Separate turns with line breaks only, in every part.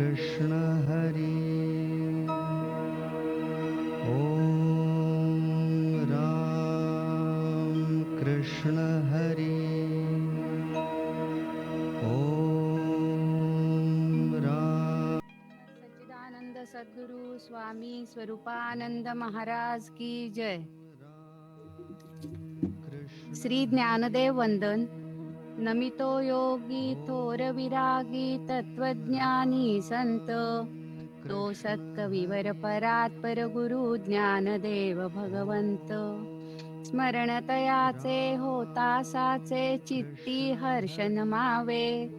कृष्ण हरि ओम राम कृष्ण हरि ओम राम।
सच्चिदानंद सद्गुरु स्वामी स्वरूपानंद महाराज की जय। श्री ज्ञानदेव वंदन। नमितो योगी थोर विरागी तत्वज्ञानी संत, तो सत्कविवर परात्पर गुरु ज्ञानदेव भगवंत. स्मरणतयाचे होता साचे चित्ती हर्ष नमावे,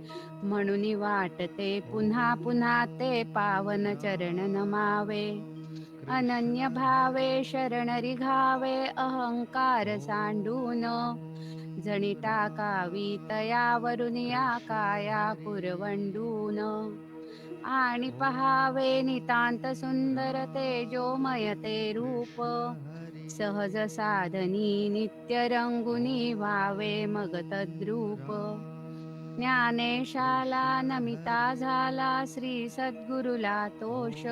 म्हणून वाटते पुन्हा पुन्हा ते पावन चरण नमावे. अनन्य भावे शरण रिघावे अहंकार सांडून, जणी टाकावी तयावरून या काया पुरवंडून. आणि पहावे नितांत सुंदर तेजोमय ते रूप, सहज साधनी नित्य रंगुनी व्हावे मग तद्रूप. ज्ञानेशाला नमिता झाला श्री सद्गुरुला तोष,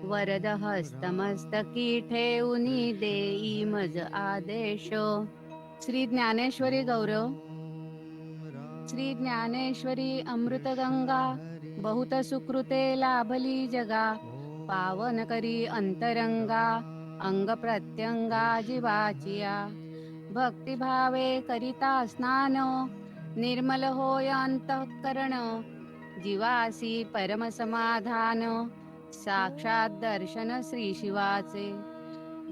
वरद हस्तमस्तकी ठेऊनी देई मज आदेश. श्री ज्ञानेश्वरी गौरव. श्री ज्ञानेश्वरी अमृतगंगा, बहुत सुकृते लाभली जगा. पावन करी अंतरंगा, अंग प्रत्यंगा जीवाचिया. भक्तिभावे करिता स्नान, निर्मल होय अंतःकरण. जीवासी परम समाधान, साक्षात दर्शन श्री शिवाचे.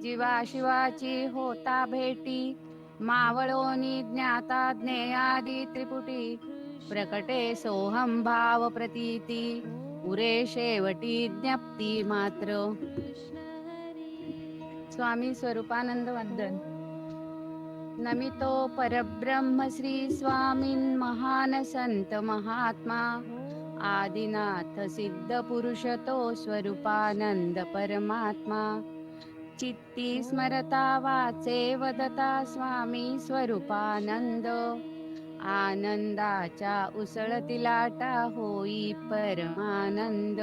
जीवा शिवाची होता भेटी, मावळोनी ज्ञाता ज्ञेयादी त्रिपुटी. प्रकटे सोहम भाव प्रतीती, उरे शेवटी ज्ञप्ती मात्र. स्वामी स्वरूपानंद वंदन. नमितो परब्रह्म श्री स्वामीन महान संत महात्मा. आदिनाथ सिद्ध पुरुष तो स्वरूपानंद परमात्मा. चित्ती स्मरता वाचे वदता स्वामी स्वरूपानंद. आनंदाच्या उसळती लाटा होई परमानंद.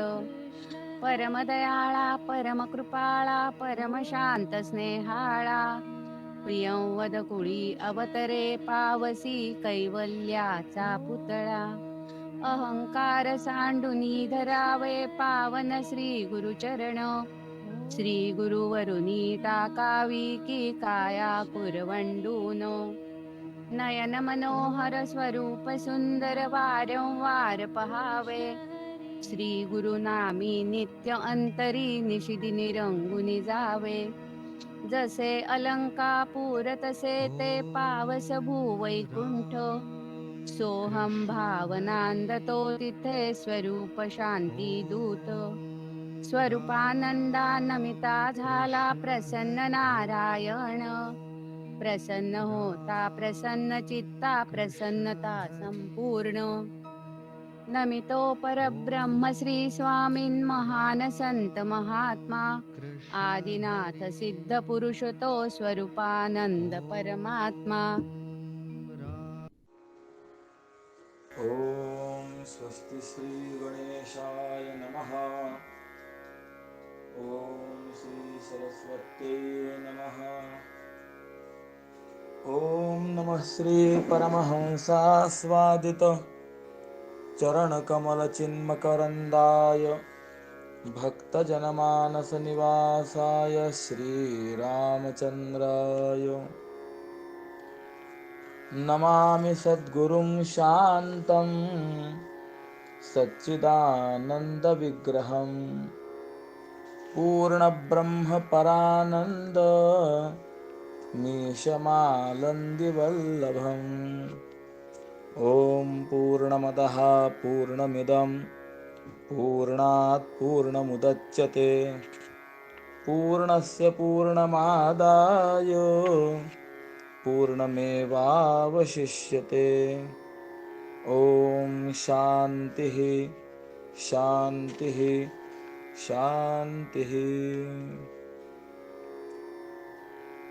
परमदयाळा परमकृपाळा परमशांत स्नेहाळा. प्रियंवद कुळी अवतरे पावसी कैवल्याचा पुतळा. अहंकार सांडुनी धरावे पावन श्री गुरुचरण. श्री गुरुवरुनी टाकावी की काया पुरवंडून. नयन मनोहर स्वरूप सुंदर वारंवार पहावे. श्री गुरुनामी नित्य अंतरी निशिदिनी रंगुनी जावे. जसे अलंकापूर तसे ते पावस भूवैकुंठ. सोहम भावनांद तो तिथे स्वरूप शांती दूत. स्वरूपानंदा नमिता झाला प्रसन्न नारायण. प्रसन्न होता प्रसन्न चित्ता प्रसन्नता संपूर्ण. नमितो परब्रह्म श्री स्वामीन महान संत महात्मा. आदिनाथ सिद्ध पुरुष तो स्वरूपानंद परमात्मा.
ओम स्वस्ति श्री गणेशाय नमः. ओम श्री सरस्वत्यै नमः. ओम नमः श्री परमहंसास्वादित चरणकमल चिन्मकरन्दाय भक्तजनमानस निवासाय श्रीरामचन्द्राय नमामि सद्गुरुं शान्तं सच्चिदानन्दविग्रहं पूर्णब्रह्मपरानन्द मीशमानन्दिवल्लभम्. ॐ पूर्णमदः पूर्णमिदं पूर्णात् पूर्णमुदच्यते पूर्णस्य पूर्णमादाय पूर्णमेवावशिष्यते. ॐ शान्तिः शान्तिः शान्तिः.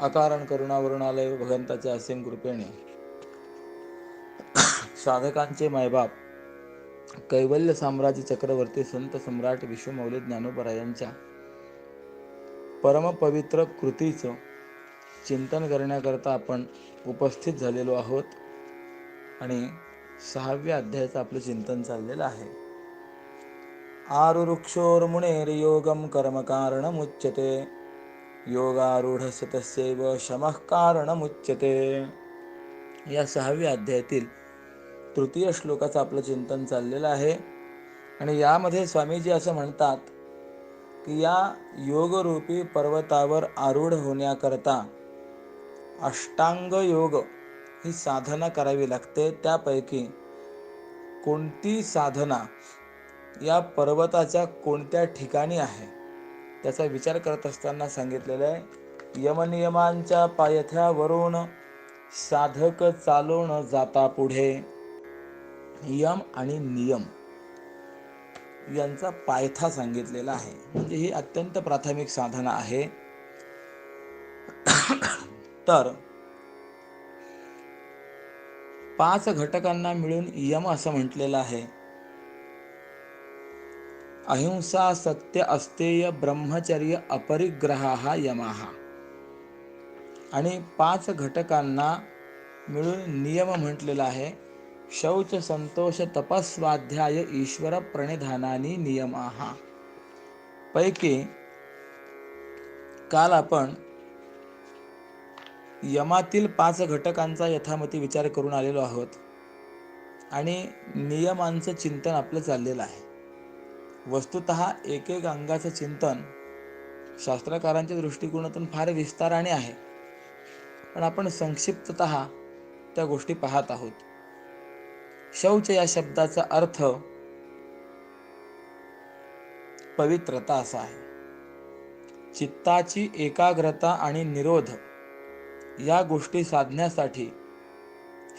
अकारण करुणावरुणालय भगवंताच्या असीम कृपेने साधकांचे मायबाप कैवल्य साम्राज्य चक्रवर्ती संत सम्राट विश्वमौली ज्ञानोबरायांच्या परमपवित्र कृतीचं चिंतन करण्याकरता आपण उपस्थित झालेलो आहोत आणि 6व्या अध्यायाचं आपलं चिंतन चाललेलं आहे. आरुरुक्षोर्मुनेर्योगं कर्मकारणमुच्यते योगारूढस्य तस्यैव शमः कारणमुच्यते. या 6व्या अध्यायातील तृतीय श्लोकाचं आपलं चिंतन चाललेलं आहे आणि यामध्ये स्वामीजी असं म्हणतात की या योगरूपी पर्वतावर आरूढ होण्याकरता अष्टांग योग ही साधना करावी लागते. त्यापैकी कोणती साधना या पर्वताच्या कोणत्या ठिकाणी आहे त्याचा विचार करत असताना सांगितलेलं आहे. यमनियमांच्या पायथ्यावरून साधक चालून जाता पुढे. यम आणि नियम यांचा पायथा सांगितलेला आहे. म्हणजे ही अत्यंत प्राथमिक साधना आहे. तर 5 घटकांना मिळून यम असं म्हटलेलं आहे. अहिंसा, सत्य, अस्तेय, ब्रह्मचर्य, अपरिग्रह हा यमाहा. आणि 5 घटकांना मिळून नियम म्हटलेला आहे. शौच, संतोष, तपस्वाध्याय, ईश्वर प्रणिधानानी नियमाहा. पैकी काल आपण यमातील 5 घटकांचा यथामती विचार करून आलेलो आहोत आणि नियमांचं चिंतन आपलं चाललेलं आहे. वस्तुतः एक एक अंगाचं चिंतन शास्त्रकारांच्या दृष्टिकोनातून फार विस्ताराने आहे, पण आपण संक्षिप्ततः त्या गोष्टी पाहत आहोत. शौच या शब्दाचा अर्थ पवित्रता असा आहे. चित्ताची एकाग्रता आणि निरोध या गोष्टी साधण्यासाठी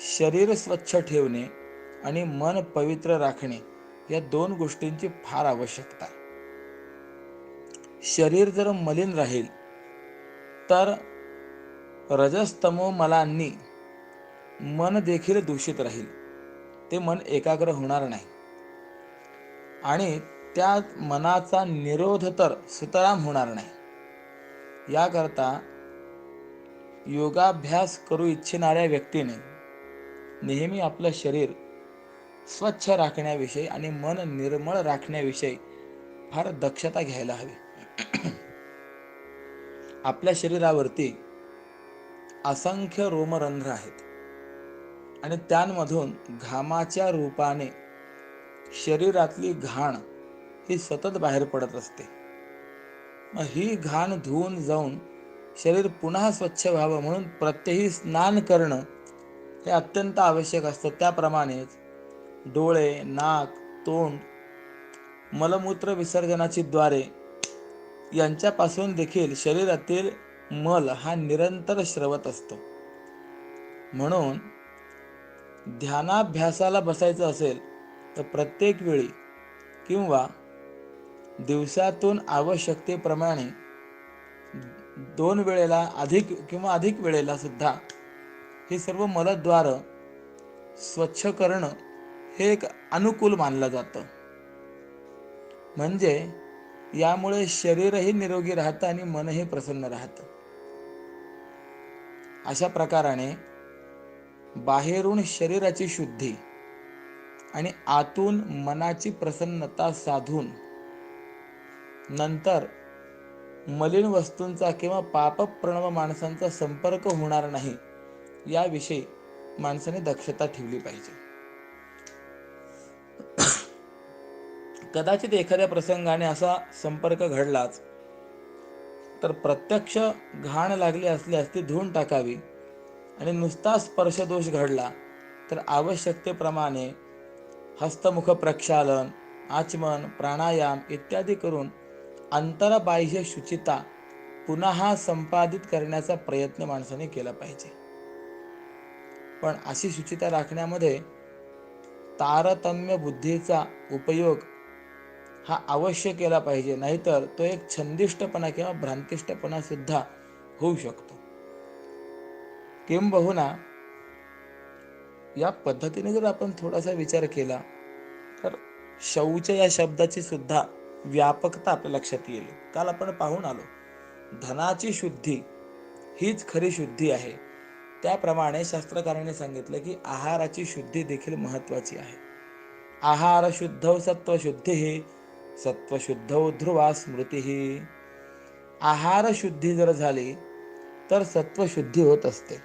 शरीर स्वच्छ ठेवणे आणि मन पवित्र राखणे या 2 गोष्टींची फार आवश्यकता आहे. शरीर जर मलिन राहील तर रजस्तमो मलांनी मन देखील दूषित राहील. ते मन एकाग्र होणार नाही आणि त्या मनाचा निरोध तर सुतराम होणार नाही. याकरता योगाभ्यास करू इच्छिणाऱ्या व्यक्तीने नेहमी आपलं शरीर स्वच्छ राखण्याविषयी आणि मन निर्मळ राखण्याविषयी फार दक्षता घ्यायला हवी. आपल्या शरीरावरती असंख्य रोमरंध्र आहेत आणि त्यांमधून घामाच्या रूपाने शरीरातली घाण ही सतत बाहेर पडत असते. मग ही घाण धुवून जाऊन शरीर पुन्हा स्वच्छ व्हावं म्हणून प्रत्यही स्नान करणं हे अत्यंत आवश्यक असतं. त्याप्रमाणेच डोळे, नाक, तोंड, मलमूत्र विसर्जनाची द्वारे यांच्यापासून देखील शरीरातील मल हा निरंतर स्रवत असतो. म्हणून ध्यानाभ्यासाला बसायचं असेल तर प्रत्येक वेळी किंवा दिवसातून आवश्यकतेप्रमाणे 2 वेळेला अधिक वेळेला सुद्धा हे सर्व मलद्वार स्वच्छ करणं हे एक अनुकूल मानलं जातं. म्हणजे यामुळे शरीरही निरोगी राहतं आणि मनही प्रसन्न राहतं. अशा प्रकाराने बाहेरून शरीराची शुद्धी आणि आतून मनाची प्रसन्नता साधून नंतर मलिन वस्तूंचा किंवा पापप्रणव माणसांचा संपर्क होणार नाही याविषयी माणसाने दक्षता ठेवली पाहिजे. कदाचित एखाद्या प्रसंगाने असा संपर्क घडलाच तर प्रत्यक्ष घाण लागली असल्यास ती धुवून टाकावी आणि नुसता स्पर्श दोष घडला तर आवश्यकतेप्रमाणे हस्तमुख प्रक्षालन, आचमन, प्राणायाम इत्यादी करून अंतरबाह्य शुचिता पुन्हा संपादित करण्याचा प्रयत्न माणसाने केला पाहिजे. पण अशी शुचिता राखण्यामध्ये तारतम्य बुद्धीचा उपयोग हा अवश्य केला पाहिजे, नाहीतर तो एक छंदिष्टपणा किंवा भ्रांतिष्टपणा सुद्धा होऊ शकतो. किंबहुना या पद्धतीने जर आपण थोडासा विचार केला तर शौच या शब्दाची सुद्धा व्यापकता आपल्या लक्षात येईल. काल आपण पाहून आलो, धनाची शुद्धी हीच खरी शुद्धी आहे. त्याप्रमाणे शास्त्रकारांनी सांगितलं की आहाराची शुद्धी देखील महत्वाची आहे. आहार शुद्धौ सत्वशुद्धी, सत्वशुद्धौ ध्रुवा स्मृती. आहार शुद्धी जर झाली तर सत्वशुद्धी होत असते.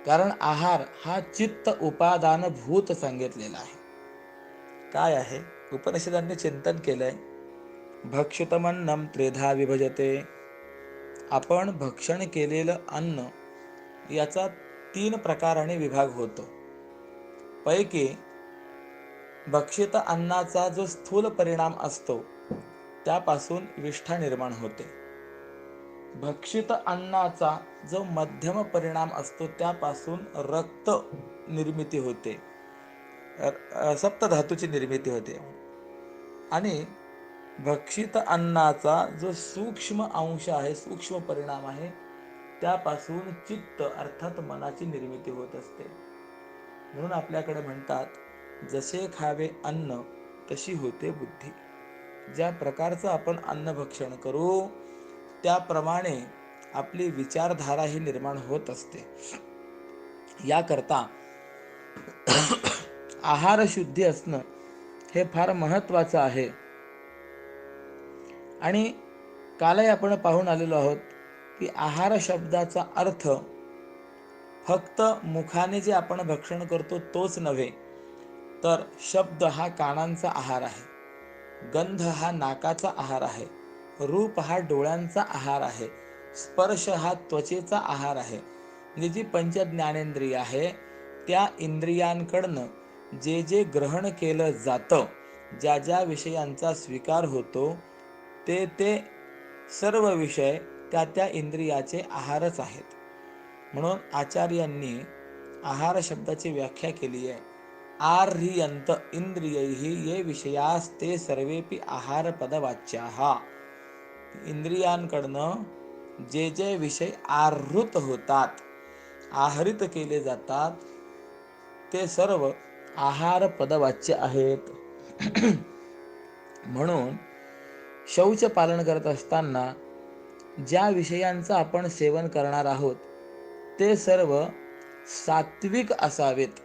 कारण आहार हा चित्त उपादान भूत सांगितलेला आहे. काय आहे? उपनिषदांनी चिंतन केलंय. भक्षितमन्नम त्रेधा विभजते. आपण भक्षण केलेलं अन्न याचा 3 प्रकाराने विभाग होतो. पैकी भक्षित अन्नाचा जो स्थूल परिणाम असतो त्यापासून विष्ठा निर्माण होते. भक्षित अन्नाचा जो मध्यम परिणाम असतो त्यापासून रक्त निर्मिती होते, सप्तधातूची निर्मिती होते. आणि भक्षित अन्नाचा जो सूक्ष्म अंश आहे, सूक्ष्म परिणाम आहे, त्यापासून चित्त अर्थात मनाची निर्मिती होत असते. म्हणून आपल्याकडे म्हणतात, जसे खावे अन्न तशी होते बुद्धी. ज्या प्रकारचं आपण अन्न भक्षण करू त्याप्रमाणे आपली विचारधारा ही निर्माण होत असते. याकरता आहार शुद्धी असणं हे फार महत्वाचं आहे. आणि कालही आपण पाहून आलेलो आहोत की आहार शब्दाचा अर्थ फक्त मुखाने जे आपण भक्षण करतो तोच नव्हे, तर शब्द हा कानांचा आहार आहे, गंध हा नाकाचा आहार आहे, रूप हा डोळ्यांचा आहार आहे, स्पर्श हा त्वचेचा आहार आहे. म्हणजे जी पंच ज्ञानेंद्रिय आहे त्या इंद्रियांकडनं जे जे ग्रहण केलं जातं, ज्या ज्या विषयांचा स्वीकार होतो ते ते सर्व विषय त्या त्या इंद्रियाचे आहारच आहेत. म्हणून आचार्यांनी आहार शब्दाची व्याख्या केली आहे. आर्ह्यंत इंद्रियैः ये विषयास्ते सर्वेपि आहार पदवाच्याः. इंद्रियांकडनं जे जे विषय आहृत होतात, आहरित केले जातात, ते सर्व आहार पदवाच्य आहेत. म्हणून शौच पालन करत असताना ज्या विषयांचं आपण सेवन करणार आहोत ते सर्व सात्विक असावेत,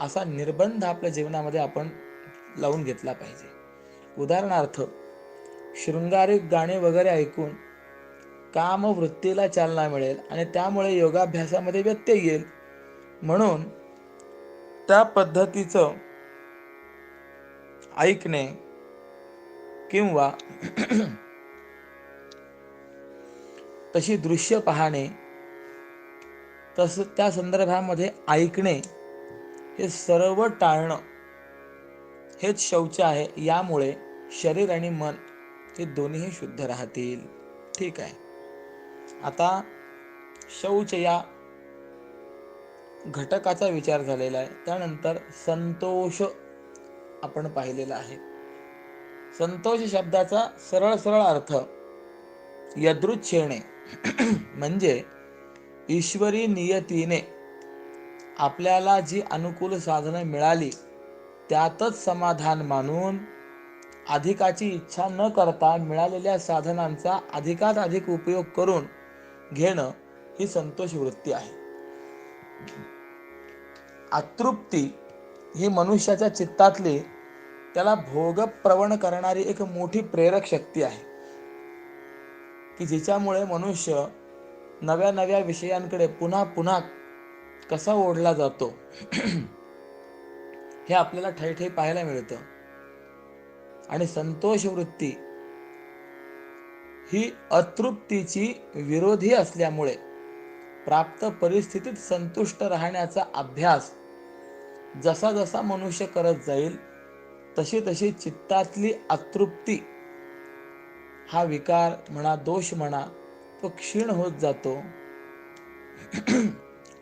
असा निर्बंध आपल्या जीवनामध्ये आपण लावून घेतला पाहिजे. उदाहरणार्थ, शृंगारिक गाणे वगैरे ऐकून कामवृत्तीला चालना मिळेल आणि त्यामुळे योगाभ्यासामध्ये व्यत्यय येईल. म्हणून त्या पद्धतीचं ऐकणे किंवा तशी दृश्य पाहणे, त्या संदर्भामध्ये ऐकणे हे सर्व टाळणं हेच शौच आहे. यामुळे शरीर आणि मन हे दोन्हीही शुद्ध राहतील. ठीक आहे. आता शौच या घटकाचा विचार झालेला आहे. त्यानंतर संतोष आपण पाहिलेला आहे. संतोष शब्दाचा सरळ सरळ अर्थ यदृच्छेने म्हणजे ईश्वरी नियतीने आपल्याला जी अनुकूल साधनं मिळाली त्यातच समाधान मानून अधिकाची इच्छा न करता मिळालेल्या साधनांचा अधिकात अधिक उपयोग करून घेणं ही संतोष वृत्ती आहे. अतृप्ती ही मनुष्याच्या चित्तातली त्याला भोगप्रवण करणारी एक मोठी प्रेरक शक्ती आहे की जिच्यामुळे मनुष्य नव्या नव्या विषयांकडे पुन्हा पुन्हा कसा ओढला जातो हे आपल्याला ठैठै पाहायला मिळतं. आणि संतोष वृत्ती ही अतृप्तीची विरोधी असल्यामुळे प्राप्त परिस्थितीत संतुष्ट राहण्याचा अभ्यास जसा जसा मनुष्य करत जाईल तशी तशी चित्तातली अतृप्ती हा विकार म्हणा, दोष म्हणा, तो क्षीण होत जातो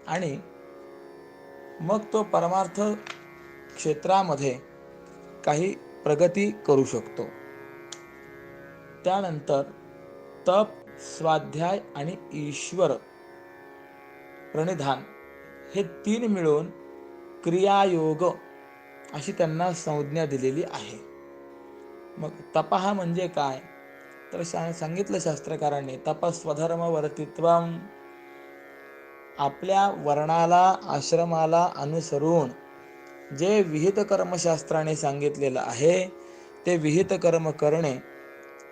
आणि मग तो परमार्थ क्षेत्रामध्ये काही प्रगती करू शकतो. त्यानंतर तप, स्वाध्याय आणि ईश्वर प्रणिधान हे 3 मिळून क्रियायोग अशी त्यांना संज्ञा दिलेली आहे. मग तपः म्हणजे काय? तर सांगितलं शास्त्रकारांनी, तपस्वधर्म वर्तित्वम, आपल्या वर्णाला आश्रमाला अनुसरून जे विहित कर्मशास्त्राने सांगितलेलं आहे ते विहित कर्म करणे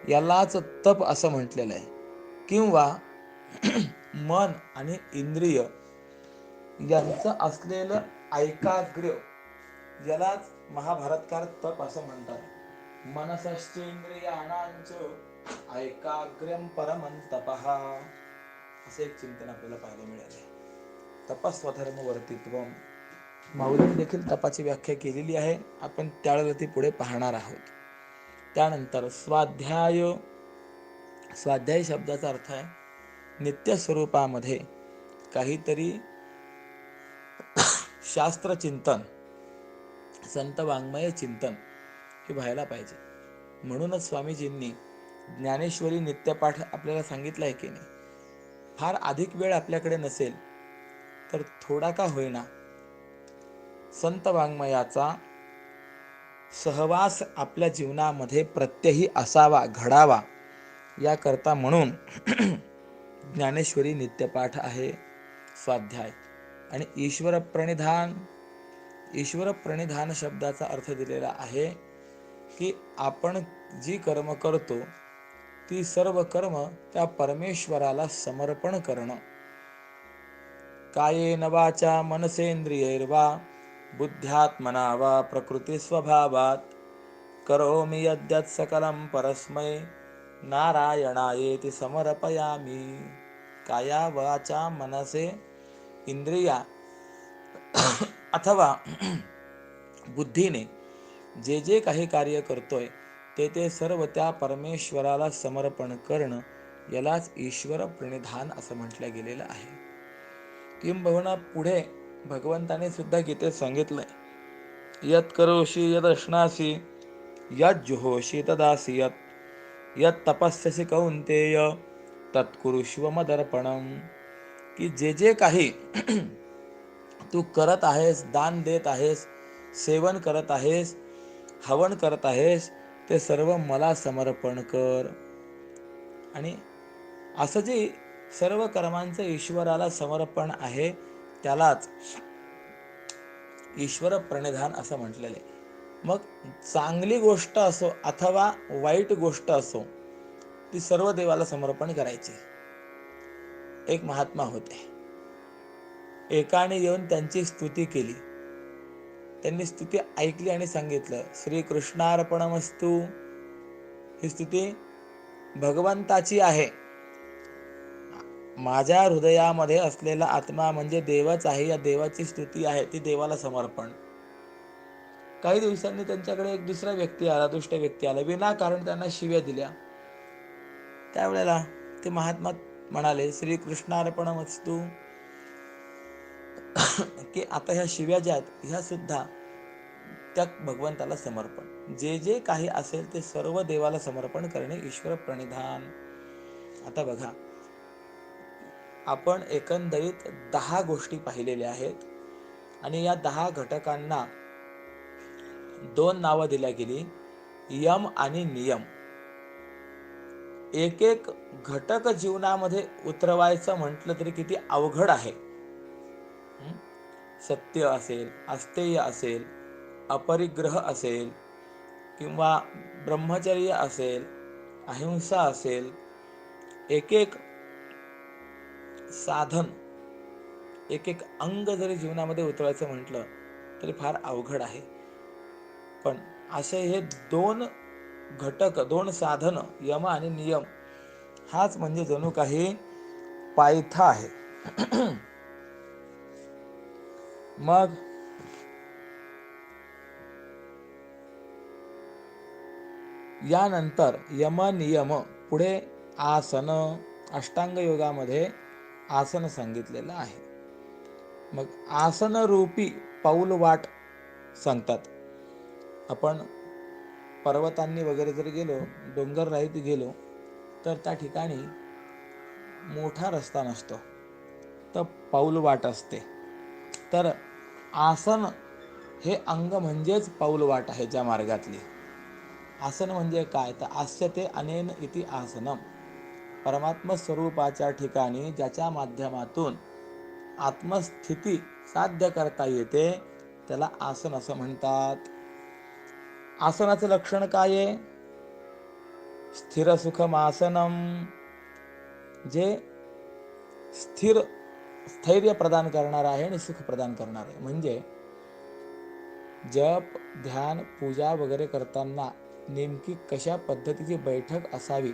यालाच तप असं म्हटलेलं आहे. किंवा मन आणि इंद्रिय यांचं असलेलं ऐकाग्र्य यालाच महाभारतकार तप असं म्हणतात. मनसश्चेंद्रियाणांच ऐकाग्र्यम परमं तपः, असे एक चिंतन आपल्याला पाहायला मिळाले. तपस्वधर्म वर्तित्वम, माऊलीने देखील तपाची व्याख्या केलेली आहे. आपण त्यावेळेला ती पुढे पाहणार आहोत. त्यानंतर स्वाध्याय. स्वाध्याय शब्दाचा अर्थ आहे नित्य स्वरूपामध्ये काहीतरी शास्त्र चिंतन, संत वाङ्मय चिंतन हे व्हायला पाहिजे. म्हणूनच स्वामीजींनी ज्ञानेश्वरी नित्यपाठ आपल्याला सांगितलं आहे की नाही. फार अधिक वेळ आपल्याकडे नसेल तर थोडा का होईना संत वाङ्मयाचा सहवास आपल्या जीवनामध्ये प्रत्यही असावा, घडावा, याकरता म्हणून ज्ञानेश्वरी नित्यपाठ आहे, स्वाध्याय. आणि ईश्वर प्रणिधान. ईश्वर प्रणिधान शब्दाचा अर्थ दिलेला आहे की आपण जी कर्म करतो ती सर्व कर्म त्या परमेश्वराला समर्पण करणं. कायेन वाचा मनसेंद्रियैर्वा बुद्ध्यात्मना वा प्रकृती स्वभावात करोमि यद्यत् सकलं परस्मै नारायणायेति समर्पयामि. काया वाचा मनसे इंद्रिया अथवा बुद्धीने जे जे काही कार्य करतोय ते सर्व त्या परमेश्वराला समर्पण करणं यालाच ईश्वर प्रणिधान असं म्हटलं गेलेलं आहे. किंबहुना पुढे भगवंताने सुद्धा गीतेत सांगितलंय, यत् करोषि यदश्नासि यज्जुहोषि तदासि यत् तपस्यसि कौन्तेय तत्कुरुष्व मदर्पणम. की जे जे काही तू करत आहेस, दान देत आहेस, सेवन करत आहेस, हवन करत आहेस, ते सर्व मला समर्पण कर. आणि असं जे सर्व कर्मांचं ईश्वराला समर्पण आहे त्यालाच ईश्वर प्रणिधान असं म्हटलेलं आहे. मग चांगली गोष्ट असो अथवा वाईट गोष्ट असो ती सर्व देवाला समर्पण करायची. एक महात्मा होते, एकाने येऊन त्यांची स्तुती केली. त्यांनी स्तुती ऐकली आणि सांगितलं, श्रीकृष्णार्पणमस्तु. ही स्तुती भगवंताची आहे. माझ्या हृदयामध्ये असलेला आत्मा म्हणजे देवच आहे, या देवाची स्तुती आहे, ती देवाला समर्पण. काही दिवसांनी त्यांच्याकडे एक दुसरा व्यक्ती आला, दुष्ट व्यक्ती आला, विनाकारण त्यांना शिव्या दिल्या. त्यावेळेला ते महात्मा म्हणाले, श्रीकृष्णार्पणमस्तु, की आता ह्या शिव्या ज्या आहेत ह्या सुद्धा त्या भगवंताला समर्पण. जे जे काही असेल ते सर्व देवाला समर्पण करणे ईश्वर प्रणिधान. आता बघा, आपण एकंदरीत 10 गोष्टी पाहिलेल्या आहेत आणि या 10 घटकांना 2 नावं दिल्या गेली, यम आणि नियम. एक एक घटक जीवनामध्ये उतरवायचं म्हटलं तरी किती अवघड आहे. सत्य असेल, अस्तेय असेल, अपरिग्रह असेल, किंवा ब्रह्मचर्य असेल, अहिंसा असेल, एक एक साधन, एक एक अंग जरी जीवनामध्ये उतरवायचं म्हटलं तरी फार अवघड आहे. पण असे हे 2 घटक, 2 साधन, यम आणि नियम, हाच म्हणजे जणू काही पायथा आहे. मग यानंतर यम नियम पुढे आसन. अष्टांग योगामध्ये आसन सांगितलेलं आहे. मग आसन रूपी पाऊल वाट सांगतात. आपण पर्वतांनी वगैरे जर गेलो, डोंगर राईत गेलो तर त्या ठिकाणी मोठा रस्ता नसतो, तर पाऊल वाट असते. तर आसन हे अंग म्हणजेच पाऊलवाट आहे ज्या मार्गातली. आसन म्हणजे काय, तर आस्यते अनेन इति आसनम. परमात्म स्वरूपाच्या ठिकाणी ज्याच्या माध्यमातून आत्मस्थिती साध्य करता येते त्याला आसन असं म्हणतात. आसनाचं लक्षण काय आहे? स्थिर सुखम आसनम, जे स्थैर्य प्रदान करणार आहे आणि सुख प्रदान करणार आहे. म्हणजे जप ध्यान पूजा वगैरे करताना नेमकी कशा पद्धतीची बैठक असावी,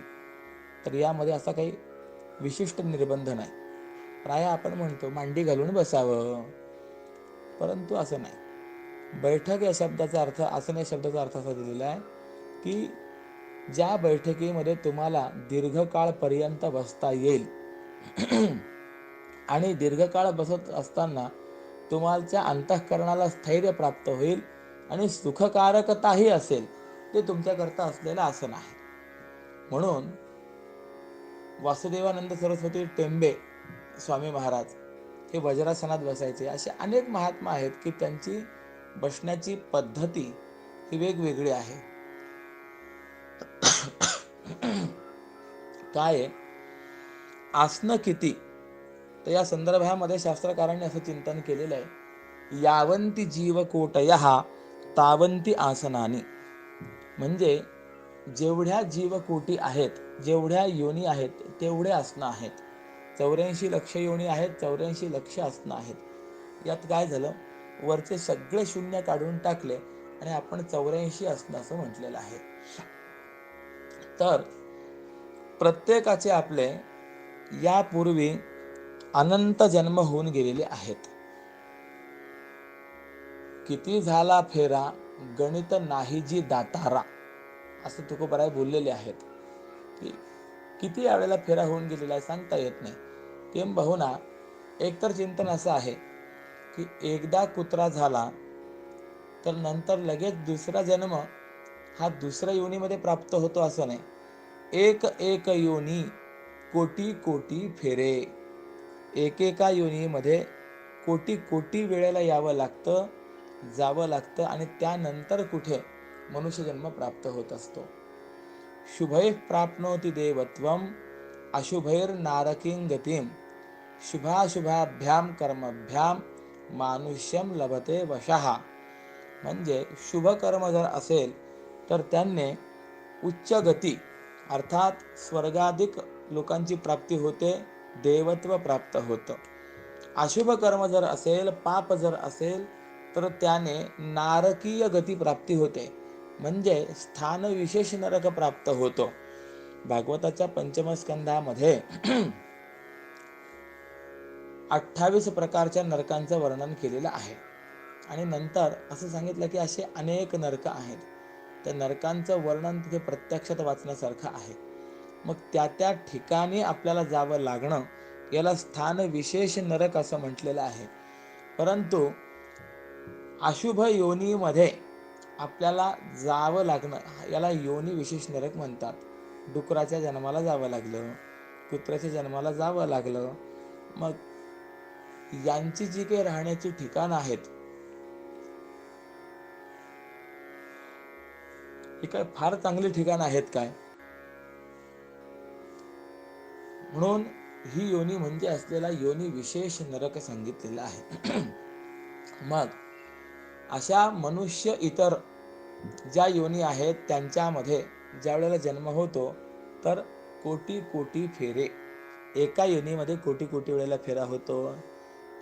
तर यामध्ये असा काही विशिष्ट निर्बंध नाही. प्राय आपण म्हणतो मांडी घालून बसावं, परंतु असं नाही. बैठक या शब्दाचा अर्थ, आसन या शब्दाचा अर्थ असा दिलेला आहे की ज्या बैठकीमध्ये तुम्हाला दीर्घकाळपर्यंत बसता येईल आणि दीर्घकाळ बसत असताना तुमच्या अंतःकरणाला स्थैर्य प्राप्त होईल आणि सुखकारकताही असेल, ते तुमच्याकरता असलेलं आसन आहे. म्हणून वासुदेवानंद सरस्वती टेंबे स्वामी महाराज हे वज्रासनात बसायचे. असे अनेक महात्मा आहेत की त्यांची बसण्याची पद्धती ही वेगवेगळी आहे. काय आसनं किती, तर या संदर्भामध्ये शास्त्रकारांनी असं चिंतन केलेलं आहे, यावंती जीवकोटयः तावंती आसनानी. म्हणजे जेवढ्या जीवकोटी आहेत, जेवढ्या योनी आहेत, तेवढे आसनं आहेत. 84 लक्ष योनी आहेत, 84 लक्ष आसनं आहेत. यात काय झालं, वरचे सगळे शून्य काढून टाकले आणि आपण 84 आसनं असं म्हटलेलं आहे. तर प्रत्येकाचे आपले यापूर्वी अनंत जन्म होऊन गेलेले आहेत. किती झाला फेरा गणित नाही जी दातारा, असं तुकोबराय बोललेले आहेत. की किती यावेळेला फेरा होऊन गेलेला आहे सांगता येत नाही. किंबहुना एकतर चिंतन असं आहे की एकदा कुत्रा झाला तर नंतर लगेच दुसरा जन्म हा दुसऱ्या योनीमध्ये प्राप्त होतो असं नाही. एक एक योनी कोटी कोटी फेरे, एकेका योनीमध्ये कोटी कोटी वेळेला यावं लागतं, जावं लागतं आणि त्यानंतर कुठे मनुष्य जन्म प्राप्त होत असतो. शुभैः प्राप्नोति देवत्वम अशुभैर नारकीं गतिम शुभाशुभाभ्याम कर्मभ्याम मानुष्यम लभते वशः. म्हणजे शुभ कर्म जर असेल तर त्यांनी उच्च गती अर्थात स्वर्गाधिक लोकांची प्राप्ती होते, देवत्व प्राप्त होतं. अशुभ कर्म जर असेल, पाप जर असेल तर त्याने नारकीय गती प्राप्ती होते, म्हणजे स्थान विशेष नरक प्राप्त होतो. भागवताच्या पंचम स्कंधामध्ये 28 प्रकारच्या नरकांचं वर्णन केलेलं आहे आणि नंतर असं सांगितलं की असे अनेक नरक आहेत. त्या नरकांचं वर्णन तिथे प्रत्यक्षात वाचण्यासारखं आहे. मग त्या ठिकाणी आपल्याला जावं लागणं याला स्थान विशेष नरक असं म्हटलेलं आहे. परंतु अशुभ योनीमध्ये आपल्याला जावं लागणं याला योनी विशेष नरक म्हणतात. डुकराच्या जन्माला जावं लागलं, कुत्र्याच्या जन्माला जावं लागलं, मग यांची जी काही राहण्याची ठिकाणं आहेत ही काय फार चांगली ठिकाणं आहेत काय? म्हणून ही योनी म्हणजे असलेला योनी विशेष नरक सांगितलेला आहे. मग अशा मनुष्य इतर ज्या योनी आहेत त्यांच्यामध्ये ज्या वेळेला जन्म होतो तर कोटी कोटी फेरे, एका योनीमध्ये कोटी कोटी वेळेला फेरा होतो.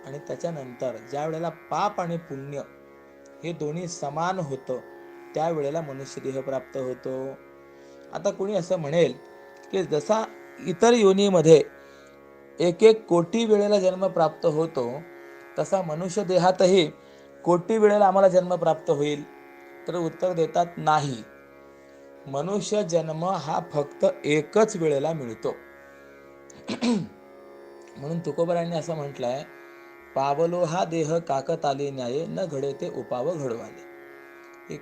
आणि त्याच्यानंतर ज्या वेळेला पाप आणि पुण्य हे दोन्ही समान होतं त्यावेळेला मनुष्य देह प्राप्त होतो. आता कोणी असं म्हणेल की जसा इतर योनीमध्ये एक एक कोटी वेळेला जन्म प्राप्त होतो तसा मनुष्य देहातही कोटी वेळेला आम्हाला जन्म प्राप्त होईल, तर उत्तर देतात नाही. मनुष्य जन्म हा फक्त एकच वेळेला मिळतो. म्हणून तुकोबरायांनी असं म्हटलंय, पावलो हा देह काकताली न्याये न घडे ते उपाव घडवाले. एक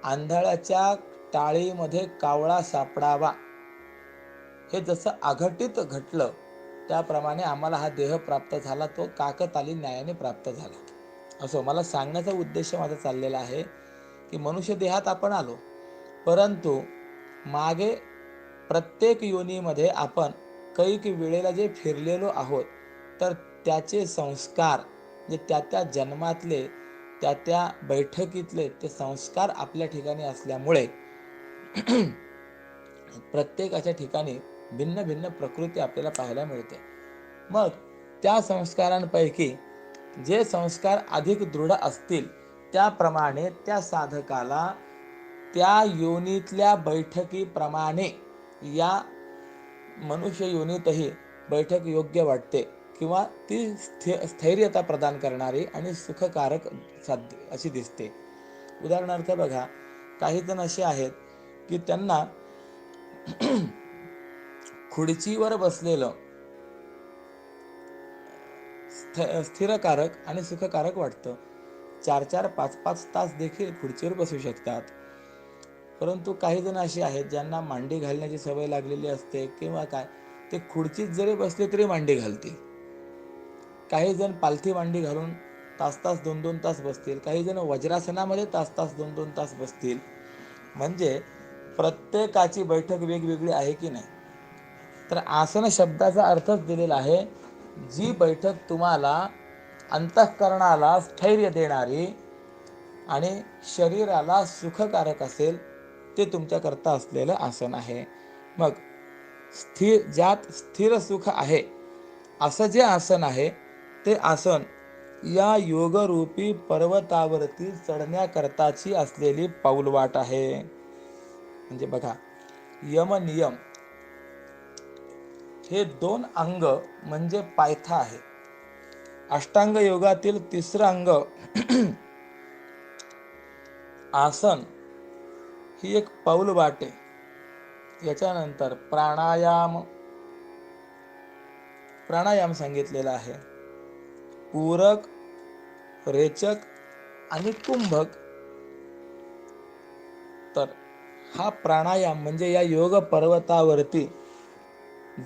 आंधळ्याच्या टाळीमध्ये कावळा सापडावा हे जसं अघटित घटलं त्याप्रमाणे आम्हाला हा देह प्राप्त झाला, तो काकताली न्यायाने प्राप्त झाला. असो, मला सांगण्याचा उद्देश माझा चाललेला आहे की मनुष्य देहात आपण आलो, परंतु मागे प्रत्येक योनीमध्ये आपण कैक वेळेला जे फिरलेलो आहोत, तर त्याचे संस्कार, जे त्या जन्मातले त्या बैठकीतले ते संस्कार आपल्या ठिकाणी असल्यामुळे प्रत्येकाच्या ठिकाणी भिन्न भिन्न प्रकृती आपल्याला पाहायला मिळते. मग त्या संस्कारांपैकी जे संस्कार अधिक दृढ असतील, त्याप्रमाणे त्या साधकाला त्या योनीतल्या बैठकीप्रमाणे या मनुष्य योनीतही बैठक योग्य वाटते, किंवा ती स्थैर्यता प्रदान करणारी आणि सुखकारक साध्य अशी दिसते. उदाहरणार्थ बघा, काही जण असे आहेत की त्यांना खुर्चीवर बसलेलं स्थिरकारक आणि सुखकारक वाटतं. 4-4, 5-5 तास देखील खुर्चीवर बसू शकतात. परंतु काही जण असे आहेत ज्यांना मांडी घालण्याची सवय लागलेली असते, किंवा काय, ते खुर्चीत जरी बसले तरी मांडी घालतील. काही जण पालथी मांडी घालून तास 2-2 तास बसतील. काही जण वज्रासनामध्ये तास 2-2 तास बसतील. म्हणजे प्रत्येकाची बैठक वेगवेगळी आहे की नाही. तर आसन शब्दाचा अर्थच दिलेला आहे, जी बैठक तुम्हाला अंतःकरणाला स्थैर्य देणारी आणि शरीराला सुखकारक असेल, ते तुमच्याकरता असलेलं आसन आहे. मग ज्यात स्थिर सुख आहे असं जे आसन आहे, ते आसन या योगरूपी पर्वतावरती चढण्याकरताची असलेली पाऊलवाट आहे. म्हणजे बघा, यम नियम हे 2 अंग म्हणजे पायथा आहे. अष्टांग योगातील 3रं अंग आसन ही एक पाऊलवाट आहे. याच्यानंतर प्राणायाम सांगितलेला आहे. पूरक, रेचक आणि कुंभक. तर हा प्राणायाम म्हणजे या योग पर्वतावरती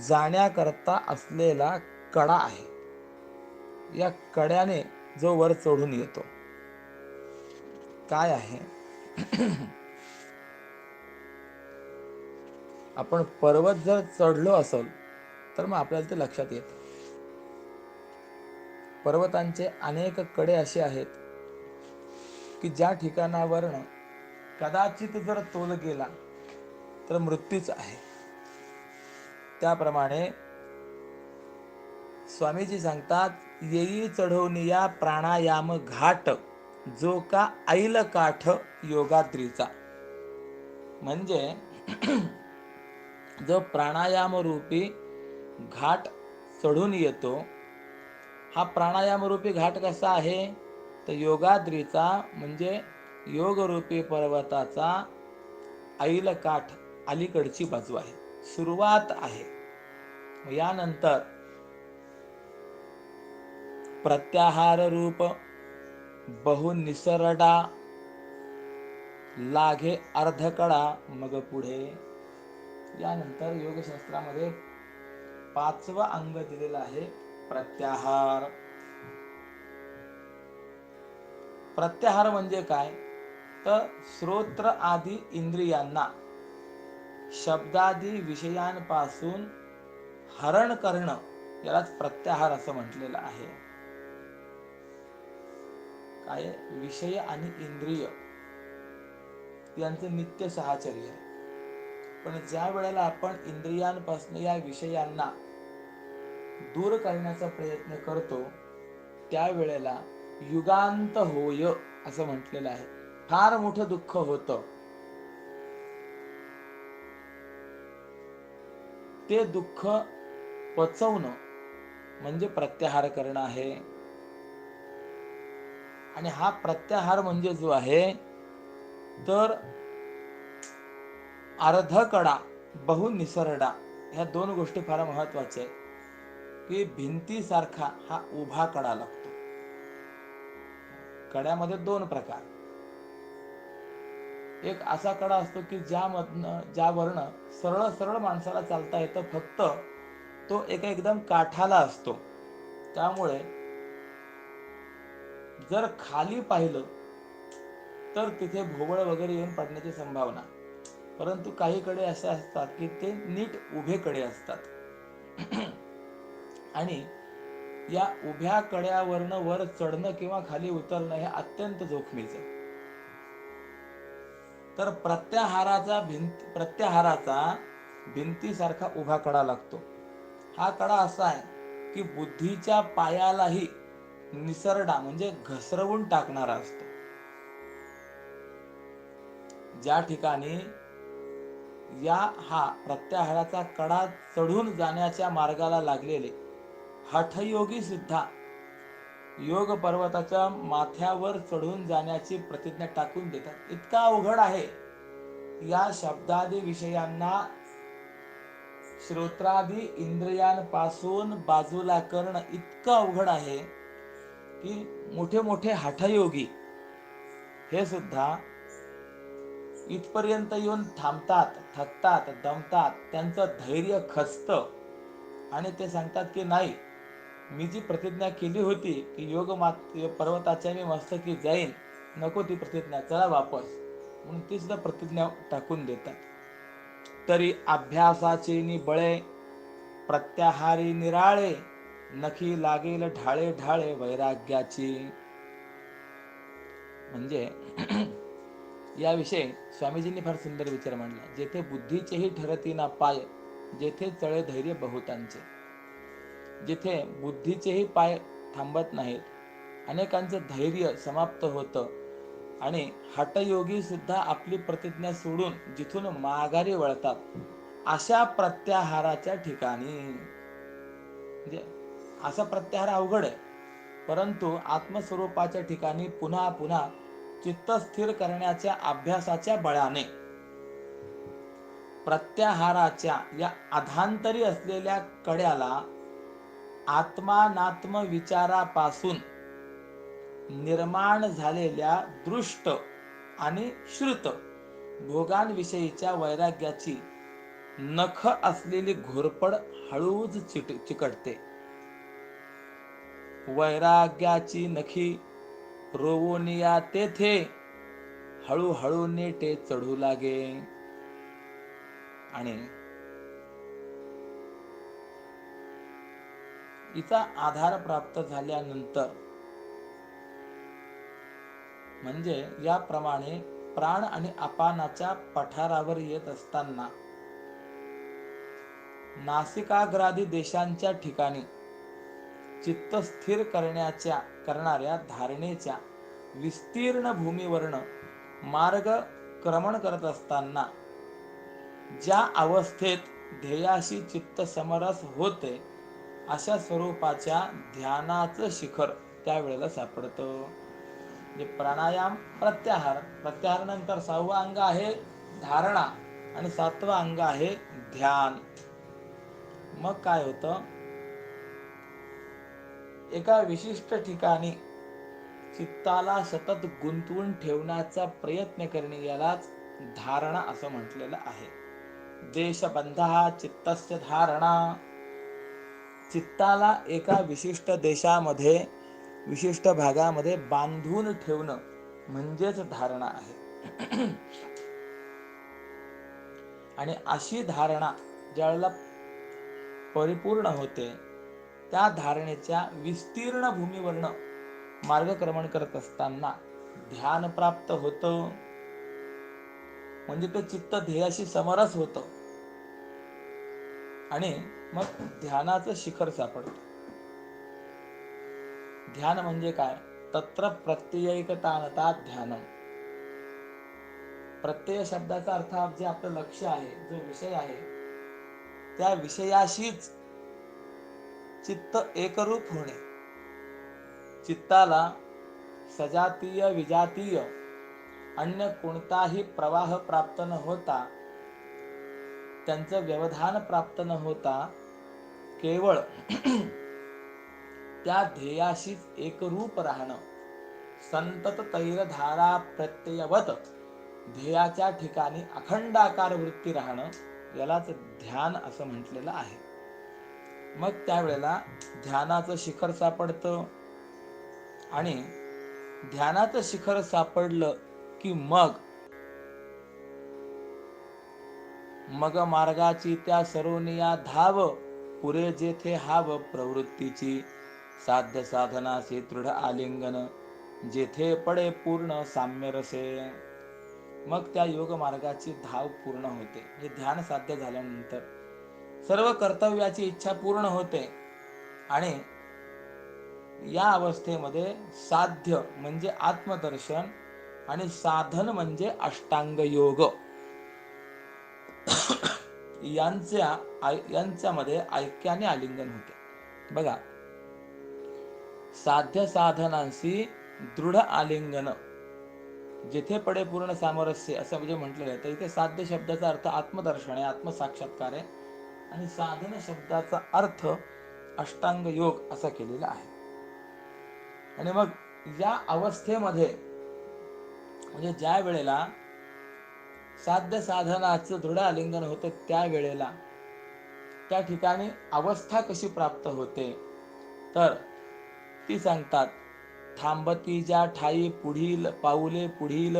जाण्याकरता असलेला कडा आहे. या कड्याने जो वर चढून येतो, काय आहे, आपण पर्वत जर चढलो असेल तर मग आपल्याला ते लक्षात येतं. पर्वतांचे अनेक कडे असे आहेत की ज्या ठिकाणावरनं कदाचित जर तोल गेला तर मृत्यूच आहे. त्याप्रमाणे स्वामीजी सांगतात, येई चढवनिया प्राणायाम घाट, जो का ऐल काठ योगाद्रीचा. म्हणजे जो प्राणायाम रूपी घाट चढून येतो, हा प्राणायाम रूपी घाट कसा आहे, तर योगाद्रीचा म्हणजे योगरूपी पर्वताचा ऐल काठ अलीकडची बाजू आहे, सुरुवात आहे. यानंतर प्रत्याहार रूप बहु निसरडा लागे अर्धकडा मग पुढे. यानंतर योगशास्त्रामध्ये 5वं अंग दिलेलं आहे, प्रत्याहार. प्रत्याहार म्हणजे काय, तर श्रोत्र आदी इंद्रियांना शब्दादी विषयांपासून हरण करणं, यालाच प्रत्याहार असं म्हटलेलं आहे. काय, विषय आणि इंद्रिय यांचं नित्य साहचर्य आहे. पण ज्या वेळेला आपण इंद्रियांपासून या विषयांना दूर करण्याचा प्रयत्न करतो, त्यावेळेला युगांत होय असं म्हटलेलं आहे. फार मोठं दुःख होतं. ते दुःख पचवणं म्हणजे प्रत्याहार करणं आहे. आणि हा प्रत्याहार म्हणजे जो आहे, तर अर्धकडा बहु निसरडा, ह्या 2 गोष्टी फार महत्वाच्या आहेत. की भिंतीसारखा हा उभा कडा लागतो. कड्यामध्ये 2 प्रकार. एक असा कडा असतो की ज्यावरनं सरळ सरळ माणसाला चालता येतं, फक्त तो एकदम काठाला असतो. त्यामुळे जर खाली पाहिलं तर तिथे भोवळ वगैरे येऊन पडण्याची संभावना. परंतु काही कडे असे असतात की ते नीट उभे कडे असतात आणि या उभ्या कड्यावरनं वर चढणं किंवा खाली उतरणं हे अत्यंत जोखमीचं. तर प्रत्याहाराचा भिंतीसारखा उभा कडा लागतो. हा कडा असा आहे की बुद्धीच्या पायालाही निसरडा म्हणजे घसरवून टाकणारा असतो. ज्या ठिकाणी हा प्रत्याहाराचा कडा चढून जाण्याच्या मार्गाला लागलेले हठयोगी सुद्धा योग पर्वताच्या माथ्यावर चढून जाण्याची प्रतिज्ञा टाकून देतात. इतका अवघड आहे या शब्दादी विषयांना श्रोत्रादी इंद्रियांपासून बाजूला करणं इतकं अवघड आहे की मोठे मोठे हठयोगी हे सुद्धा इथपर्यंत येऊन थांबतात, थकतात, दमतात, त्यांचं धैर्य खचतं आणि ते सांगतात की नाही, मी जी प्रतिज्ञा केली होती की योग पर्वताच्या मी मस्तकी जाईन, नको ती प्रतिज्ञा, चला वापस, म्हणून ती सुद्धा प्रतिज्ञा टाकून देतात. तरी अभ्यासाचे निबळे प्रत्याहारी निराळे, नखी लागेल ढाळे ढाळे वैराग्याची. म्हणजे याविषयी स्वामीजींनी फार सुंदर विचार मांडला. जेथे बुद्धीचेही ठरती ना पाय, जेथे चळे धैर्य बहुतांचे. जिथे बुद्धीचेही पाय थांबत नाहीत, अनेकांचं धैर्य समाप्त होतं आणि हठयोगी सुद्धा आपली प्रतिज्ञा सोडून जिथून माघारी वळतात, अशा प्रत्याहाराच्या ठिकाणी, म्हणजे असा प्रत्याहार अवघड आहे, परंतु आत्मस्वरूपाच्या ठिकाणी पुन्हा पुन्हा चित्त स्थिर करण्याच्या अभ्यासाच्या बळाने प्रत्याहाराच्या या अधांतरी असलेल्या कड्याला आत्मानात्म विचारापासून निर्माण झालेल्या दृष्ट आणि श्रुत भोगांविषयीच्या वैराग्याची नख असलेली घोरपड हळूच चिकटते. वैराग्याची नखी रोवोनिया तेथे हळूहळू नेटे चढू लागे. आणि हिचा आधार प्राप्त झाल्यानंतर, म्हणजे याप्रमाणे प्राण आणि अपानाच्या पठारावर येत असताना नासिकाग्रादी देशांच्या ठिकाणी चित्त स्थिर करणाऱ्या धारणेच्या विस्तीर्ण भूमीवरनं मार्ग क्रमण करत असताना ज्या अवस्थेत ध्येयाशी चित्त समरस होते, अशा स्वरूपाच्या ध्यानाचं शिखर त्यावेळेला सापडतं. म्हणजे प्राणायाम, प्रत्याहार नंतर 6वं अंग आहे धारणा आणि 7वं अंग आहे ध्यान. मग काय होतं, एका विशिष्ट ठिकाणी चित्ताला सतत गुंतवून ठेवण्याचा प्रयत्न करणे यालाच धारणा असं म्हटलेलं आहे. देशबंधः चित्तस्य धारणा. चित्ताला एका विशिष्ट देशामध्ये, विशिष्ट भागामध्ये बांधून ठेवणं म्हणजेच धारणा आहे. आणि अशी धारणा ज्यावेळेला परिपूर्ण होते, त्या धारणेच्या विस्तीर्ण भूमीवरनं मार्गक्रमण करत असताना ध्यान प्राप्त होतं. म्हणजे ते चित्त ध्येयाशी समरस होतं आणि मग ध्यानाचं शिखर सापडतं. ध्यान म्हणजे काय? तत्र प्रत्ययैकतानता ध्यानम. प्रत्यय शब्दाचा अर्थ जे आपलं लक्ष आहे, जो विषय आहे, त्या विषयाशीच चित्त एकरूप होणे. चित्ताला सजातीय विजातीय अन्य कोणताही प्रवाह प्राप्त न होता, त्यांचं व्यवधान प्राप्त न होता, केवळ त्या ध्येयाशीच एकरूप राहणं, संतत तैरधारा प्रत्ययवत ध्येयाच्या ठिकाणी अखंडाकार वृत्ती राहणं, यालाच ध्यान असं म्हटलेलं आहे. मग त्यावेळेला ध्यानाचं शिखर सापडतं आणि ध्यानाचं शिखर सापडलं की मग मार्गाची त्या सरोनिया धाव, पुरे जेथे हाव प्रवृत्तीची, साध्य साधनाचे दृढ आलिंगन, जेथे पडे पूर्ण साम्य रसे. मग त्या योग मार्गाची धाव पूर्ण होते. हे ध्यान साध्य झाल्यानंतर सर्व कर्तव्याची इच्छा पूर्ण होते आणि या अवस्थेमध्ये साध्य म्हणजे आत्मदर्शन आणि साधन म्हणजे अष्टांग योग यांच्यामध्ये ऐक्याने आलिंगन होते. बघा, साध्य साधनांशी दृढ आलिंगन, जिथे पडे पूर्ण सामरस्य असं म्हणजे म्हटलेलं आहे. तर इथे साध्य शब्दाचा अर्थ आत्मदर्शन आहे, आत्मसाक्षात्कार आहे आणि साधन शब्दाचा अर्थ अष्टांग योग असा केलेला आहे. आणि मग या अवस्थेमध्ये म्हणजे ज्या वेळेला साध्य साधनाचं दृढ आलिंगन होतं त्यावेळेला त्या ठिकाणी अवस्था कशी प्राप्त होते तर ती सांगतात, थांबती ज्या ठाई पुढील पाऊले पुढील,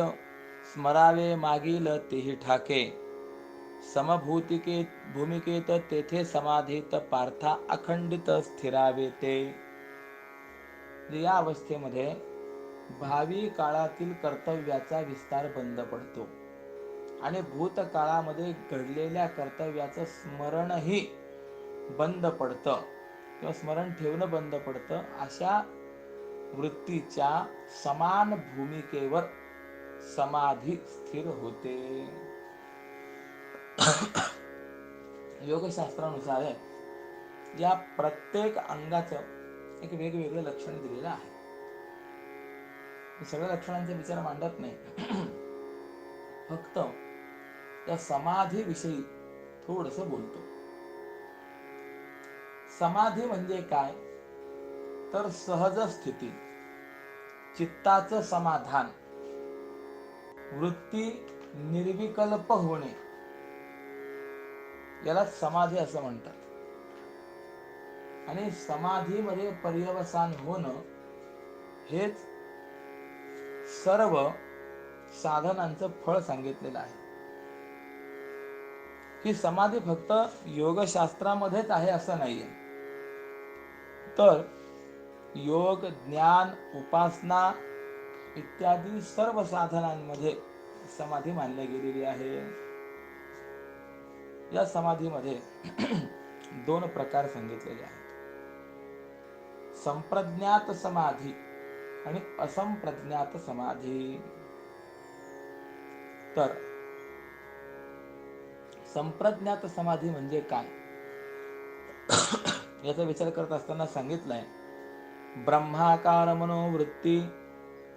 स्मरावे मागील तेही ठाके, समभूतिके भूमिकेत तेथे समाधीत पार्था अखंडित स्थिरावे ते. या अवस्थेमध्ये भावी काळातील कर्तव्याचा विस्तार बंद पडतो आणि भूतकाळामध्ये घडलेल्या कर्तव्याचं स्मरणही बंद पडतं किंवा स्मरण ठेवणं बंद पडतं. अशा वृत्तीच्या समान भूमिकेवर समाधी स्थिर होते. योगशास्त्रानुसार या प्रत्येक अंगाचं एक वेगवेगळं लक्षण दिलेलं आहे. सगळ्या लक्षणांचा विचार मांडत नाही, फक्त या समाधी विषयी थोडस बोलतो. समाधी म्हणजे काय तर सहज स्थिती, चित्ताचं समाधान, वृत्ती निर्विकल्प होणे, याला समाधी असं म्हणतात. आणि समाधीमध्ये पर्यवसान होणं हेच सर्व साधनांचं फळ सांगितलेलं आहे. ही समाधी फक्त योगशास्त्रामध्येच आहे असं नाहीये, तर योग, ज्ञान, उपासना इत्यादी सर्व साधनांमध्ये समाधी मानली गेलेली आहे. या समाधीमध्ये दोन प्रकार सांगितलेले आहेत, संप्रज्ञात समाधी आणि असंप्रज्ञात समाधी. तर संप्रज्ञात समाधी म्हणजे काय याचा विचार करत असताना सांगितलंय, ब्रह्माकार मनोवृत्ती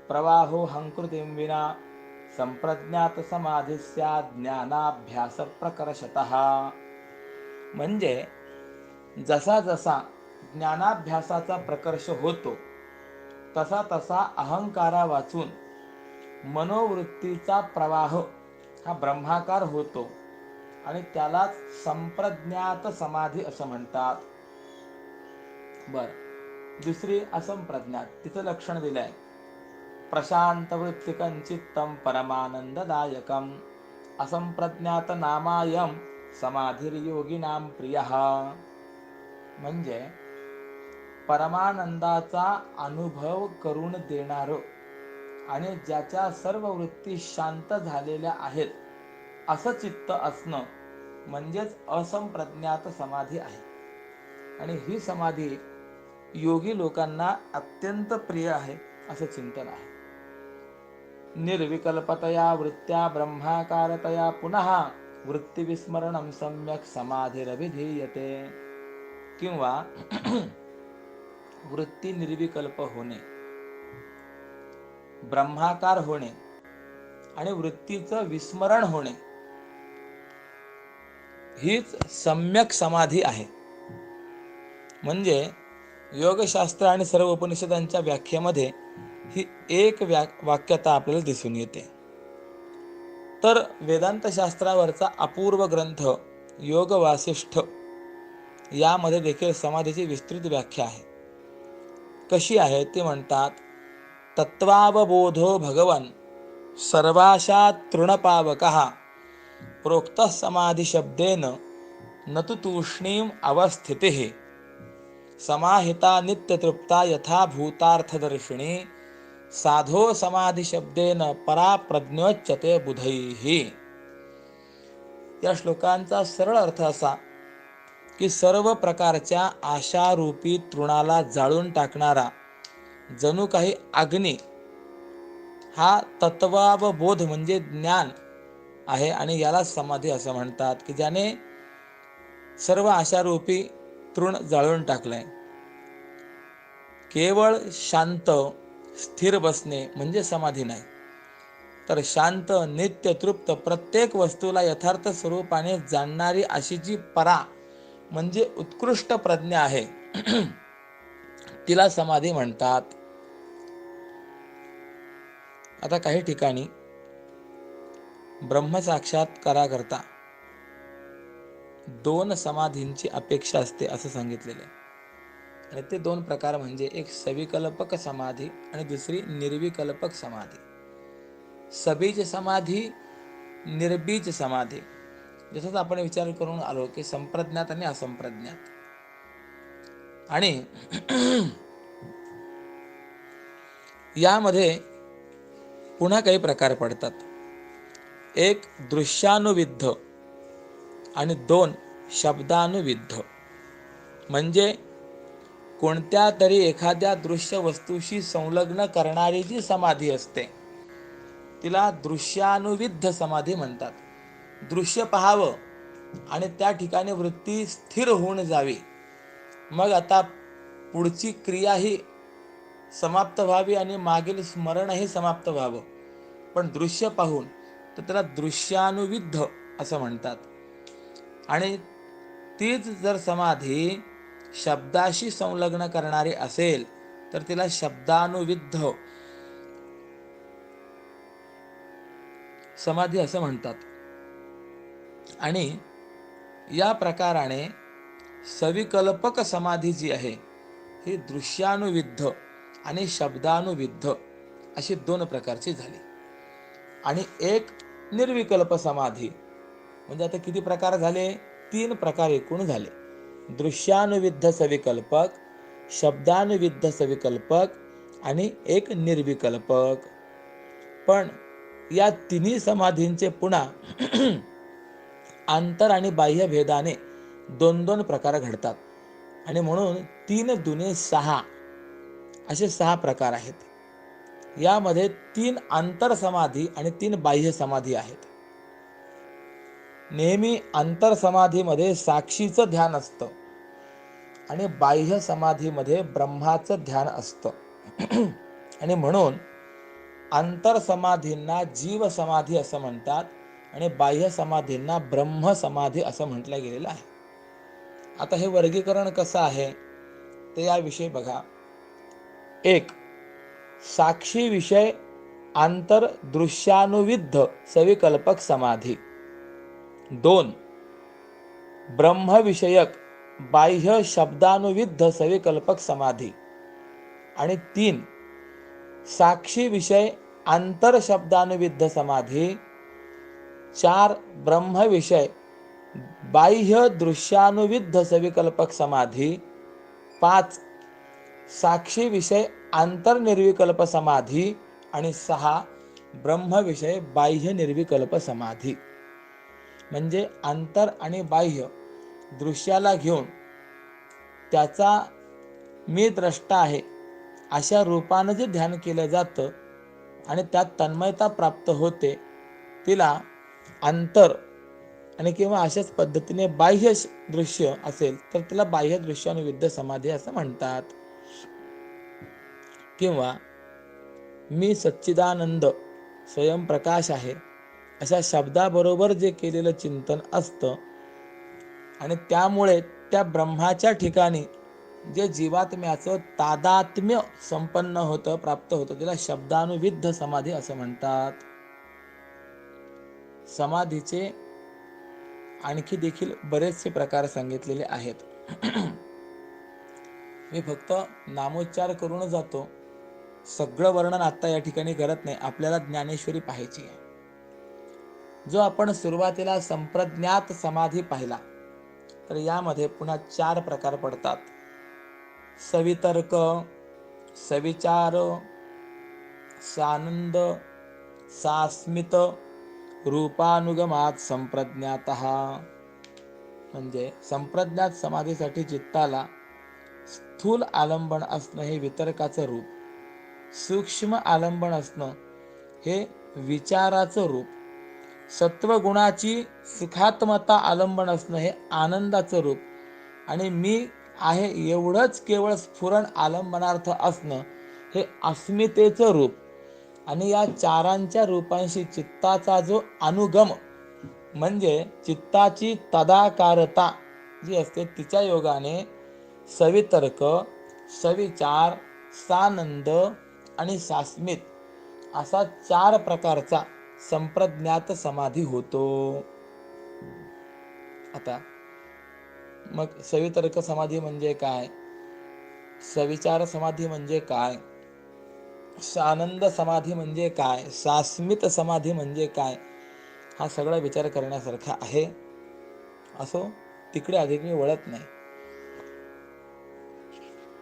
प्रवाहो हंकृतिं विना संप्रज्ञात समाधीस्या ज्ञानाभ्यास प्रकर्षतः. म्हणजे जसा जसा ज्ञानाभ्यासाचा प्रकर्ष होतो तसा तसा अहंकारा वाचून मनोवृत्तीचा प्रवाह हा ब्रह्माकार होतो आणि त्यालाच संप्रज्ञात समाधी असं म्हणतात. बर, दुसरी असंप्रज्ञात, तिचं लक्षण दिलंय, प्रशांत वृत्तिकं चित्तं परमानंददायकं असंप्रज्ञात नामायम समाधिर्योगिनां प्रियः. म्हणजे परमानंदाचा अनुभव करून देणारं आणि ज्याच्या सर्व वृत्ती शांत झालेल्या आहेत असं चित्त असणं म्हणजेच असंप्रज्ञात समाधी आहे. आणि ही समाधी योगी लोकांना अत्यंत प्रिय आहे असं चिंतन आहे. निर्विकल्पतया वृत्त्या ब्रह्माकारतया पुनः वृत्तिविस्मरणं सम्यक समाधिरभिधीयते. किंवा वृत्ती निर्विकल्प होणे, ब्रह्माकार होणे आणि वृत्तीचं विस्मरण होणे हीच सम्यक समाधी आहे. म्हणजे योगशास्त्र आणि सर्व उपनिषदांच्या व्याख्येमध्ये ही एक वाक्यता आपल्याला दिसून येते. तर वेदांत शास्त्रावरचा अपूर्व ग्रंथ योग वासिष्ठ यामध्ये देखील समाधीची विस्तृत व्याख्या आहे. कशी आहे ते म्हणतात, तत्वावबोधो भगवन सर्वाशा तृणपावकः प्रोक्त समाधी शब्देन न तु तूष्णीम अवस्थितिः समाहिता नित्यतृप्ता यथा भूतार्थदर्शिनी साधो समाधी शब्देन परा प्रज्ञोच्यते बुधैः. या श्लोकांचा सरळ अर्थ असा की सर्व प्रकारच्या आशारूपी तृणाला जाळून टाकणारा जणू काही अग्नी हा तत्वावबोध म्हणजे ज्ञान आहे आणि याला समाधी असं म्हणतात, की ज्याने सर्व आशारूपी तृण जाळून टाकलंय. केवळ शांत स्थिर बसणे म्हणजे समाधी नाही, तर शांत नित्य तृप्त प्रत्येक वस्तूला यथार्थ स्वरूपाने जाणणारी अशी जी परा म्हणजे उत्कृष्ट प्रज्ञा आहे तिला समाधी म्हणतात. आता काही ठिकाणी ब्रह्मसाक्षात्काराकरता 2 समाधींची अपेक्षा असते असं सांगितलेलं आहे. आणि ते 2 प्रकार म्हणजे एक सविकल्पक समाधी आणि दुसरी निर्विकल्पक समाधी. सबीज समाधी, निर्बीज समाधी. जसंच आपण विचार करून आलो की संप्रज्ञात आणि असंप्रज्ञात. आणि यामध्ये पुन्हा काही प्रकार पडतात. एक दृश्यानुविद्ध आणि 2 शब्दानुविद्ध. म्हणजे कोणत्या तरी एखाद्या दृश्य वस्तूशी संलग्न करणारी जी समाधी असते तिला दृश्यानुविद्ध समाधी म्हणतात. दृश्य पाहावं आणि त्या ठिकाणी वृत्ती स्थिर होऊन जावी, मग आता पुढची क्रियाही समाप्त व्हावी आणि मागील स्मरणही समाप्त व्हावं, पण दृश्य पाहून, तर त्याला दृश्यानुविद्ध असं म्हणतात. आणि तीच जर समाधी शब्दाशी संलग्न करणारी असेल तर तिला शब्दानुविद्ध समाधी असं म्हणतात. आणि या प्रकाराने सविकल्पक समाधी जी आहे ही दृश्यानुविद्ध आणि शब्दानुविद्ध अशी 2 प्रकारची झाली. आणि एक निर्विकल्प समाधी म्हणजे आता किती प्रकार झाले? 3 प्रकार एकूण झाले. दृश्यानुविद्ध सविकल्पक, शब्दानुविद्ध सविकल्पक आणि एक निर्विकल्पक. पण या तिन्ही समाधींचे पुन्हा आंतर आणि बाह्य भेदाने 2-2 प्रकार घडतात. आणि म्हणून 3 दुने 6 असे 6 प्रकार आहेत. यामध्ये 3 आंतर समाधी आणि 3 बाह्य समाधी आहेत. नेहमी आंतर समाधीमध्ये साक्षीचं ध्यान असतं आणि बाह्य समाधीमध्ये ब्रह्माचं ध्यान असतं. आणि म्हणून आंतर समाधींना जीव समाधी असं म्हणतात आणि बाह्य समाधींना ब्रह्म समाधी असं म्हटलं गेलेलं आहे. आता हे वर्गीकरण कसं आहे ते याविषयी बघा. 1. साक्षी विषय आंतर दृश्यानुविद्ध सविकल्पक समाधी. 2. ब्रह्मविषयक बाह्य शब्दानुविद्ध सविकल्पक समाधी. आणि 3. साक्षी विषय आंतर शब्दानुविद्ध समाधी. 4. ब्रह्मविषय बाह्य दृश्यानुविद्ध सविकल्पक समाधी. 5. साक्षी विषय आंतर निर्विकल्प समाधी. आणि 6. ब्रह्मविषय बाह्य निर्विकल्प समाधी. म्हणजे आंतर आणि बाह्य दृश्याला घेऊन त्याचा मी द्रष्टा आहे अशा रूपानं जे ध्यान केलं जातं आणि त्यात तन्मयता प्राप्त होते तिला अंतर. आणि किंवा अशाच पद्धतीने बाह्य दृश्य असेल तर तिला बाह्य दृश्यानुविद्ध समाधी असं म्हणतात. किंवा मी सच्चिदानंद स्वयंप्रकाश आहे अशा शब्दाबरोबर जे केलेलं चिंतन असतं आणि त्यामुळे त्या ब्रह्माच्या ठिकाणी जे जीवात्म्याचं तादात्म्य संपन्न होतं, प्राप्त होतं, त्याला शब्दानुविद्ध समाधी असं म्हणतात. समाधीचे आणखी देखील बरेचसे प्रकार सांगितलेले आहेत. मी फक्त नामोच्चार करूनच जातो, सगळं वर्णन आता या ठिकाणी करत नाही. आपल्याला ज्ञानेश्वरी पाहायची आहे. जो आपण सुरुवातीला संप्रज्ञात समाधी पाहिला, तर यामध्ये पुन्हा 4 प्रकार पडतात. सवितर्क, सविचार, सानंद, सास्मित, रूपानुगमात संप्रज्ञातः. म्हणजे संप्रज्ञात समाधीसाठी चित्ताला स्थूल आलंबन असणं हे वितर्काचं रूप, सूक्ष्म आलंबन असणं हे विचाराचं रूप, सत्वगुणाची सुखात्मता आलंबन असणं हे आनंदाचं रूप, आणि मी आहे एवढंच केवळ स्फुरण आलंबनार्थ असणं हे अस्मितेचं रूप. आणि या 4 रूपांशी चित्ताचा जो अनुगम म्हणजे चित्ताची तदाकारता जी असते, तिच्या योगाने सवितर्क, सविचार, सानंद आणि सास्मित असा 4 प्रकारचा संप्रज्ञात समाधी होतो. आता मग सवितर्क समाधी म्हणजे काय, सविचार समाधी म्हणजे काय, सानंद समाधी म्हणजे काय, सास्मित समाधी म्हणजे काय, हा सगळा विचार करण्यासारखा आहे. असो, तिकडे अधिक मी वळत नाही.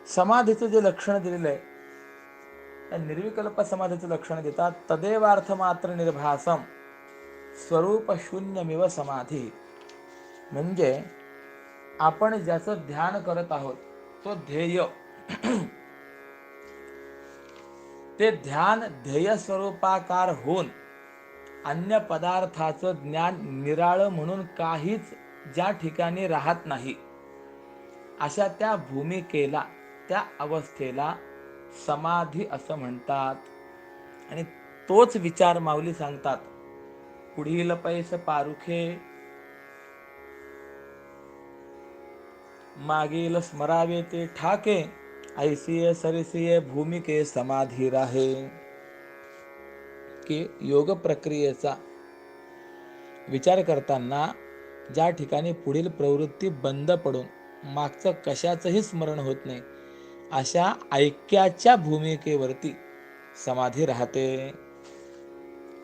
समाधीचं जे लक्षण दिलेलं आहे, त्या निर्विकल्प समाधीचं लक्षण देतात. तदेवार्थ मात्र निर्भासम स्वरूप शून्यमिव समाधी. म्हणजे आपण ज्याचं ध्यान करत आहोत तो ध्येय, ते ध्यान ध्येय स्वरूपाकार होऊन अन्य पदार्थाचं ज्ञान निराळं म्हणून काहीच ज्या ठिकाणी राहत नाही, अशा त्या भूमिकेला, त्या अवस्थेला समाधी असं म्हणतात. आणि तोच विचार माऊली सांगतात, पुढील पैस पारुखे मागील स्मरावे ते ठाके, ऐसिये सरिसिये भूमिके समाधी राहे. की योग प्रक्रियेचा विचार करताना ज्या ठिकाणी पुढील प्रवृत्ती बंद पडून मागचं कशाचंही स्मरण होत नाही, अशा ऐक्याच्या भूमिकेवरती समाधी राहते.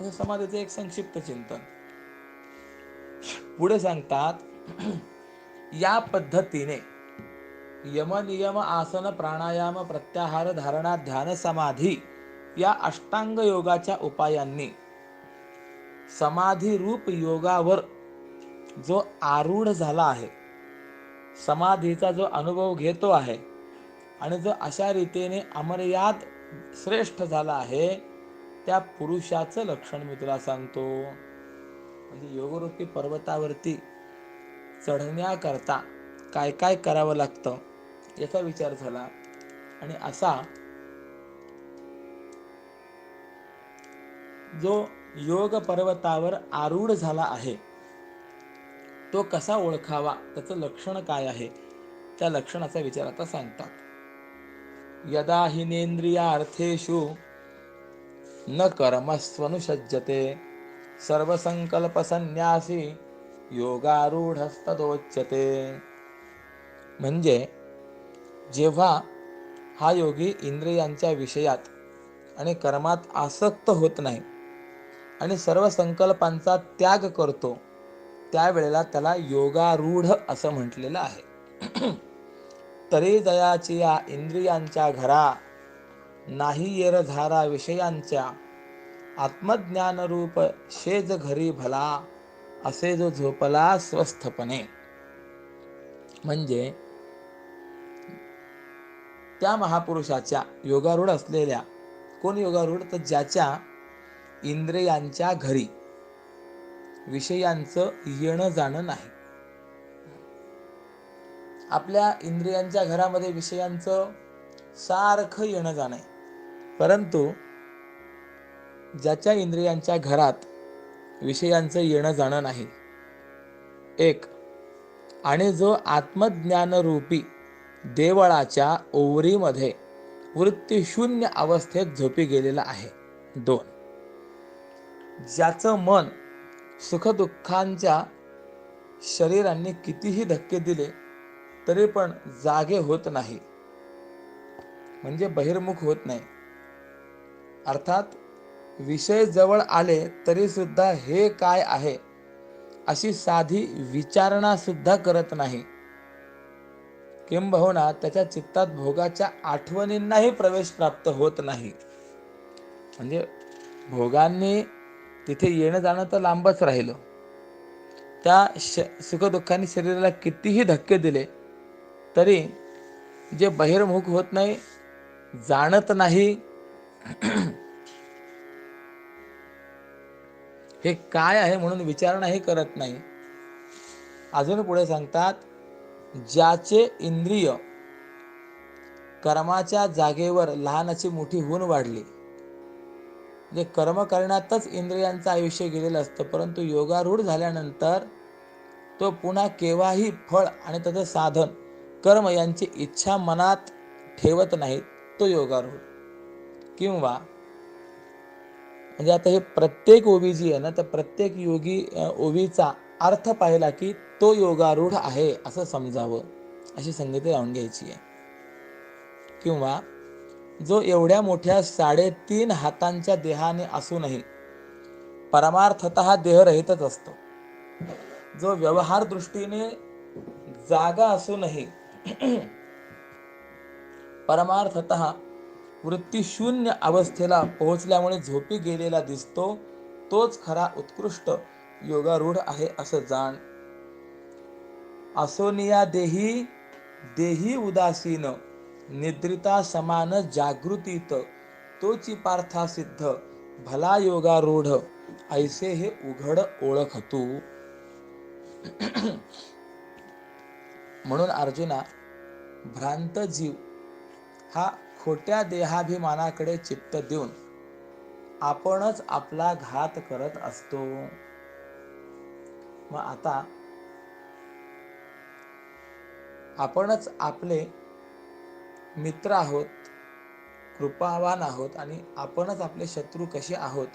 असं समाधीचं एक संक्षिप्त चिंतन. पुढे सांगतात, या पद्धतीने यम नियम आसन प्राणायाम प्रत्याहार धारणा ध्यान समाधी या अष्टांग योगाच्या उपायांनी समाधी रूप योगावर जो आरूढ झाला आहे, समाधीचा जो अनुभव घेतो आहे आणि जो अशा रीतीने अमर्याद श्रेष्ठ झाला आहे, त्या पुरुषाचं लक्षण मी तुला सांगतो. म्हणजे योगरूपी पर्वतावरती चढण्याकरता काय काय करावं लागतं याचा विचार झाला. आणि असा जो योग पर्वतावर आरूढ झाला आहे तो कसा ओळखावा, त्याचं लक्षण काय आहे, त्या लक्षणाचा विचार आता सांगतात. यदा हिनेंद्रियार्थेषु न कर्मस्वनुसज्जते सर्वसंकल्प संन्यासी योगारूढस्तदोच्यते. म्हणजे जेव्हा हा योगी इंद्रियांच्या विषयात आणि कर्मात आसक्त होत नाही आणि सर्व संकल्पांचा त्याग करतो, त्यावेळेला त्याला योगारूढ असं म्हटलेलं आहे. तरी दयाची या इंद्रियांच्या घरा नाही येरधारा विषयांच्या, आत्मज्ञानरूप शेज घरी भला असे जो झोपला स्वस्थपणे. म्हणजे त्या महापुरुषाच्या योगारूढ असलेल्या, कोण योगारूढ, तर ज्याच्या इंद्रियांच्या घरी विषयांचं येणं जाणं नाही. आपल्या इंद्रियांच्या घरामध्ये विषयांचं सारखं येणं जाणं आहे, परंतु ज्याच्या इंद्रियांच्या घरात विषयांचं येणं जाणं नाही, एक, आणि जो आत्मज्ञानरूपी देवळाच्या ओवरीमध्ये वृत्तीशून्य अवस्थेत झोपी गेलेला आहे, दोन, ज्याचं मन सुखदुःखांच्या शरीरांनी कितीही धक्के दिले तरी पण जागे होत नाही, म्हणजे बहिर्मुख होत नाही. अर्थात विषय जवळ आले तरी सुद्धा हे काय आहे अशी साधी विचारणा सुद्धा करत नाही. किंबहुना त्याच्या चित्तात भोगाच्या आठवणींनाही प्रवेश प्राप्त होत नाही. म्हणजे भोगांनी तिथे येणं जाणं तर लांबच राहिलं, त्या सुखदुःखांनी शरीराला कितीही धक्के दिले तरी जे बहिर्मुख होत नाही, जाणत नाही, हे काय आहे म्हणून विचारणाही करत नाही. अजून पुढे सांगतात, ज्याचे इंद्रिय कर्माच्या जागेवर लहानाची मोठी होऊन वाढली, म्हणजे कर्म करण्यातच इंद्रियांचं आयुष्य गेलेलं असतं, परंतु योगारूढ झाल्यानंतर तो पुन्हा केव्हाही फळ आणि त्याचं साधन कर्म यांची इच्छा मनात ठेवत नाही, तो योगारूढ. किंवा म्हणजे आता हे प्रत्येक ओवी जी आहे ना, तर प्रत्येक योगी ओवीचा अर्थ पाहिला की तो योगारूढ आहे असं समजावं, अशी संगती लावून घ्यायची आहे. किंवा जो एवढ्या मोठ्या 3.5 हातांच्या देहाने असूनही परमार्थतः देहरहितच असतो, जो व्यवहार दृष्टीने जागा असूनही परमार्थतः वृत्तीशून्य अवस्थेला पोहोचल्यामुळे झोपी गेलेला दिसतो, तोच खरा उत्कृष्ट योगारूढ आहे असं जाण. असोनिया देही देही उदासीन निद्रिता समान जागृतीत, तोची पार्था सिद्ध भला योगारूढ, ऐसे हे उघड ओळखतू. म्हणून अर्जुना, भ्रांत जीव हा खोट्या देहाभिमानाकडे चित्त देऊन आपणच आपला घात करत असतो. मग आता आपणच आपले मित्र आहोत, कृपावान आहोत, आणि आपणच आपले शत्रू कसे आहोत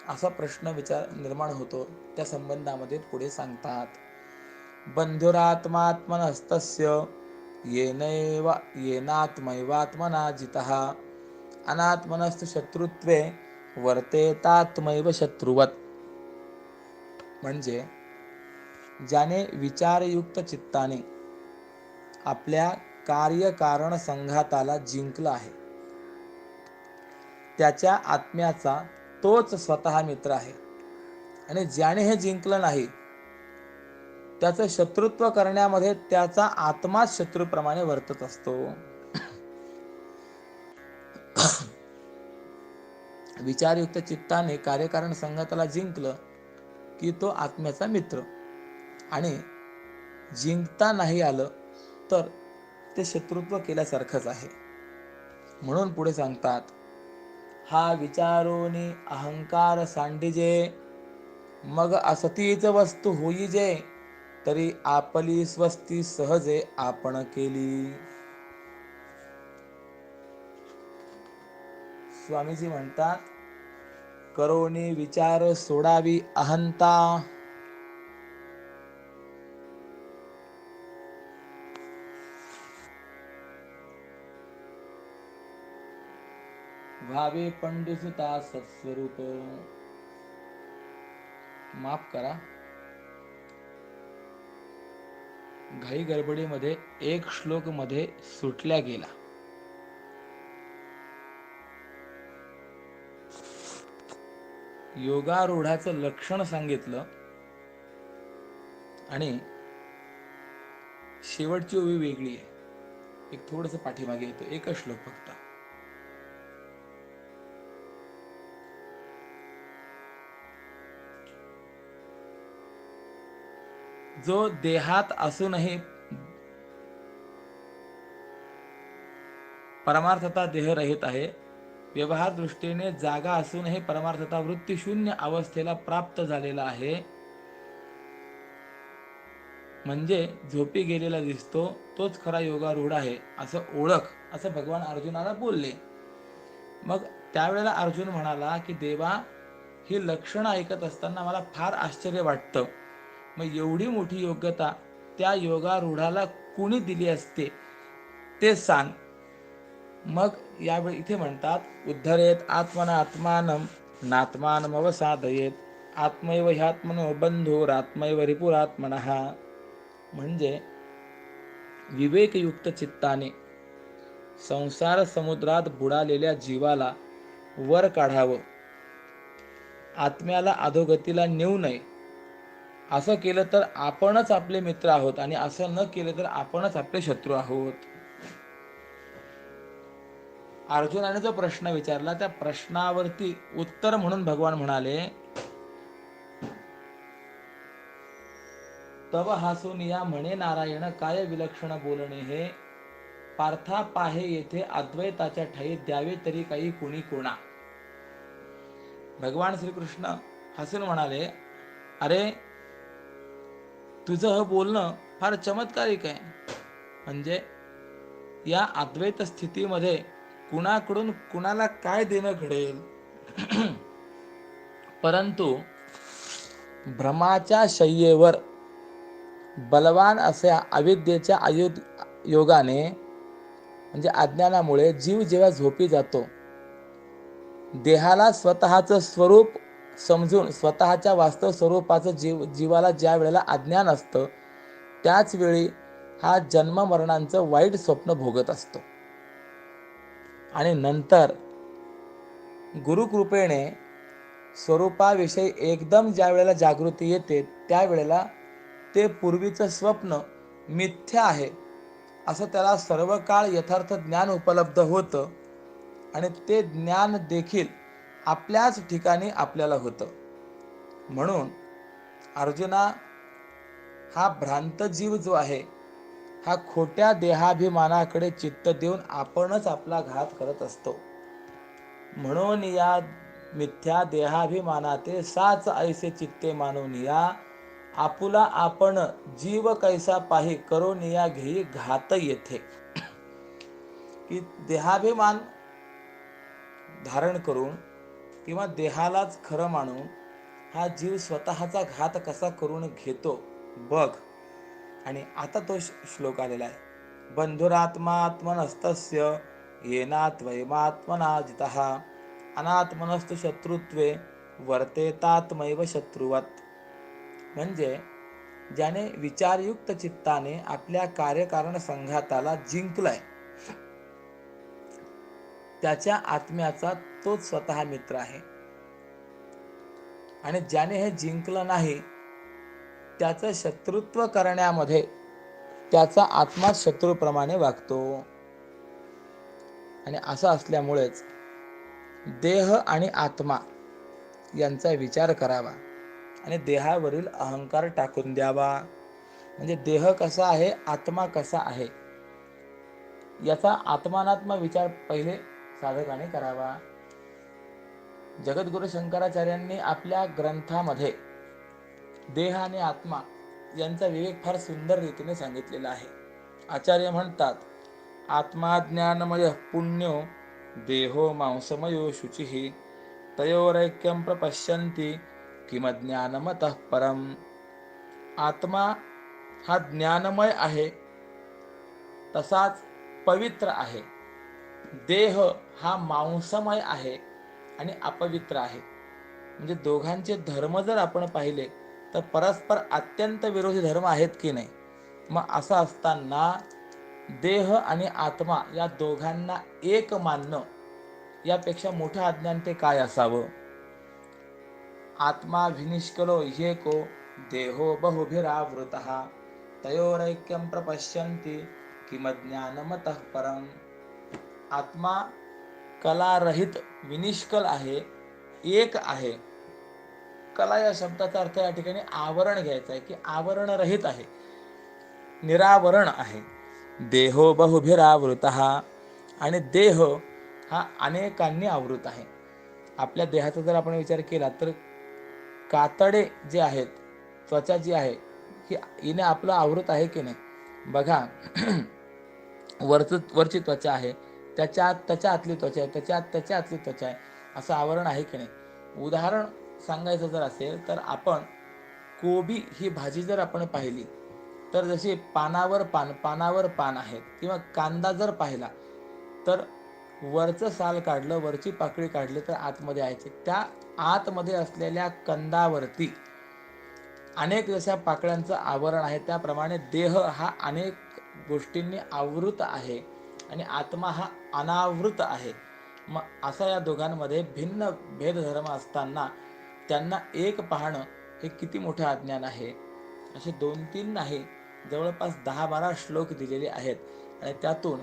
असा प्रश्न निर्माण होतो. त्या संबंधामध्ये पुढे सांगतात, बंधुरात्मात्मनस्तस्य येनात्मैवात्मना जितः अनात्मनस्तु शत्रुत्वे वर्तेतात्मैव शत्रुवत्. म्हणजे ज्याने विचारयुक्त चित्ताने आपल्या कार्यकारण संघाताला जिंकलं आहे, त्याच्या आत्म्याचा तोच स्वतः मित्र आहे. आणि ज्याने हे जिंकलं नाही, त्याचं शत्रुत्व करण्यामध्ये त्याचा आत्माच शत्रूप्रमाणे वर्तत असतो. विचारयुक्त चित्ताने कार्यकारण संघाताला जिंकलं की तो आत्म्याचा मित्र, आणि जिंकता नाही आलं तर ते शत्रुत्व केल्यासारखंच आहे. म्हणून पुढे सांगतात, हा विचारोनी अहंकार सांडिजे, मग असतीच वस्तू होईजे, तरी आपली स्वस्ती सहजे आपण केली. स्वामीजी म्हणतात, करोनी विचार सोडावी अहंता, व्हावे पंडुसुता सत्स्वरूप. माफ करा, घाई गडबडीमध्ये एक श्लोक मध्ये सुटल्या गेला. योगारूढाचं लक्षण सांगितलं आणि शेवटची ओवी वेगळी आहे. एक थोडस पाठीमागे येतो, एकच श्लोक फक्त. जो देहात असूनही परमार्थता देहरहित आहे, व्यवहार दृष्टीने जागा असूनही परमार्थता वृत्तीशून्य अवस्थेला प्राप्त झालेला आहे, म्हणजे झोपी गेलेला दिसतो, तोच खरा योगारूढ आहे असं ओळख, असं भगवान अर्जुनाला बोलले. मग त्यावेळेला अर्जुन म्हणाला की देवा, ही लक्षणं ऐकत असताना मला फार आश्चर्य वाटतं. मग एवढी मोठी योग्यता त्या योगारूढाला कुणी दिली असते ते सांग. मग यावेळी इथे म्हणतात उद्धरेत आत्मना आत्मानं नात्मानम अवसादयेत आत्मैव ह्यात्मनो बंधुरात्मैव रिपुरात्मनः. म्हणजे विवेकयुक्त चित्ताने संसार समुद्रात बुडालेल्या जीवाला वर काढावं, आत्म्याला अधोगतीला नेऊ नये. असं केलं तर आपणच आपले मित्र आहोत आणि असं न केलं तर आपणच आपले शत्रू आहोत. अर्जुनाने जो प्रश्न विचारला त्या प्रश्नावरती उत्तर म्हणून भगवान म्हणाले, तव हासून या म्हणे नारायण काय विलक्षण बोलणे हे, पार्था पाहे येथे अद्वैताच्या ठाई द्यावे तरी काही कुणी कोणा. भगवान श्रीकृष्ण हसून म्हणाले, अरे तुझं हे बोलणं फार चमत्कारिक आहे. म्हणजे या अद्वैत स्थितीमध्ये कुणाकडून कुणाला काय देणं घडेल. परंतु भ्रमाच्या शय्येवर बलवान अशा अविद्येच्या योगाने म्हणजे अज्ञानामुळे जीव जेव्हा झोपी जातो, देहाला स्वतःचं स्वरूप समजून स्वतःच्या वास्तव स्वरूपाचं जीवाला ज्या वेळेला अज्ञान असतं त्याच वेळी हा जन्म मरणांचं वाईट स्वप्न भोगत असतो. आणि नंतर गुरुकृपेने स्वरूपाविषयी एकदम ज्या वेळेला जागृती येते त्यावेळेला ते पूर्वीचं स्वप्न मिथ्या आहे असं त्याला सर्व काळ यथार्थ ज्ञान उपलब्ध होतं आणि ते ज्ञान देखील आपल्याच ठिकाणी आपल्याला होतं. म्हणून अर्जुना, हा भ्रांत जीव जो आहे हा खोट्या देहाभिमानाकडे चित्त देऊन आपणच आपला घात करत असतो. म्हणून या मिथ्या देहाभिमानाते साच ऐसे चित्ते मानून या, आपुला आपण जीव कैसा पाही करून या घेई घात येथे. की देहाभिमान धारण करून किंवा देहालाच खरं मानून हा जीव स्वतःचा घात कसा करून घेतो बघ. आणि आता तो श्लोक आलेला आहे, बंधुरात्मात्मनस्तस्य येनात्वैमात्मना जितः अनात्मनस्तु शत्रुत्वे वर्तेतात्मैव शत्रुवत्. म्हणजे ज्याने विचारयुक्त चित्ताने आपल्या कार्यकारण संघाताला जिंकलाय त्याच्या आत्म्याचा तोच स्वतः मित्र आहे. आणि ज्याने हे जिंकलं नाही त्याचं शत्रुत्व करण्यामध्ये त्याचा आत्मा शत्रूप्रमाणे वागतो. आणि असं असल्यामुळेच देह आणि आत्मा यांचा विचार करावा आणि देहावरील अहंकार टाकून द्यावा. म्हणजे देह कसा आहे, आत्मा कसा आहे याचा आत्मानात्म विचार पहिले साधकाने करावा. जगद्गुरु शंकराचार्यांनी आपल्या ग्रंथामध्ये देह आणि आत्मा यांचा विवेक फार सुंदर रीतीने सांगितलेला आहे. आचार्य म्हणतात, आत्मा ज्ञानमय पुण्यो देहो मांसमयो शुचिः तयोरैक्यं प्रपश्यन्ति किमज्ञानमतः परम. आत्मा हा ज्ञानमय आहे तसाच पवित्र आहे. देह हा मांसमय आहे आणि अपवित्र आहे. म्हणजे दोघांचे धर्म जर आपण पाहिले तर परस्पर अत्यंत विरोधी धर्म आहेत की नाही. मग असं असताना देह आणि आत्मा या दोघांना एक मानणं यापेक्षा मोठं अज्ञान ते काय असावं. आत्मा विनिष्कलो ह्येको देहो बहुभिरावृतः तयोरैक्यं प्रपश्यन्ति किमज्ञानमतः परम. आत्मा कलारहित विनिष्कल आहे, एक आहे. कला या शब्दाचा अर्थ या ठिकाणी आवरण घ्यायचा आहे की आवरण रहित आहे, निरावरण आहे. देहो बहुभिरावृतः आणि देह हा अनेकांनी आवृत आहे. आपल्या देहाचा जर आपण विचार केला तर कातडे जे आहेत, त्वचा जी आहे ही हिने आपलं आवृत आहे की नाही. बघा वरची त्वचा आहे, त्याच्या आतली त्वचा आहे, त्याच्या आतली त्वचा आहे, असं आवरण आहे की नाही. उदाहरण सांगायचं जर असेल तर आपण कोबी ही भाजी जर आपण पाहिली तर जशी पानावर पान आहेत, किंवा कांदा जर पाहिला तर वरचं साल काढलं, वरची पाकळी काढली तर आतमध्ये यायचे. त्या आतमध्ये असलेल्या कंदावरती अनेक जशा पाकळ्यांचं आवरण आहे, त्याप्रमाणे देह हा अनेक गोष्टींनी आवृत आहे आणि आत्मा हा अनावृत आहे. मग असा या दोघांमध्ये भिन्न भेदधर्म असताना त्यांना एक पाहणं हे किती मोठे अज्ञान आहे. असे 2-3 नाही, जवळपास 10-12 श्लोक दिलेले आहेत आणि त्यातून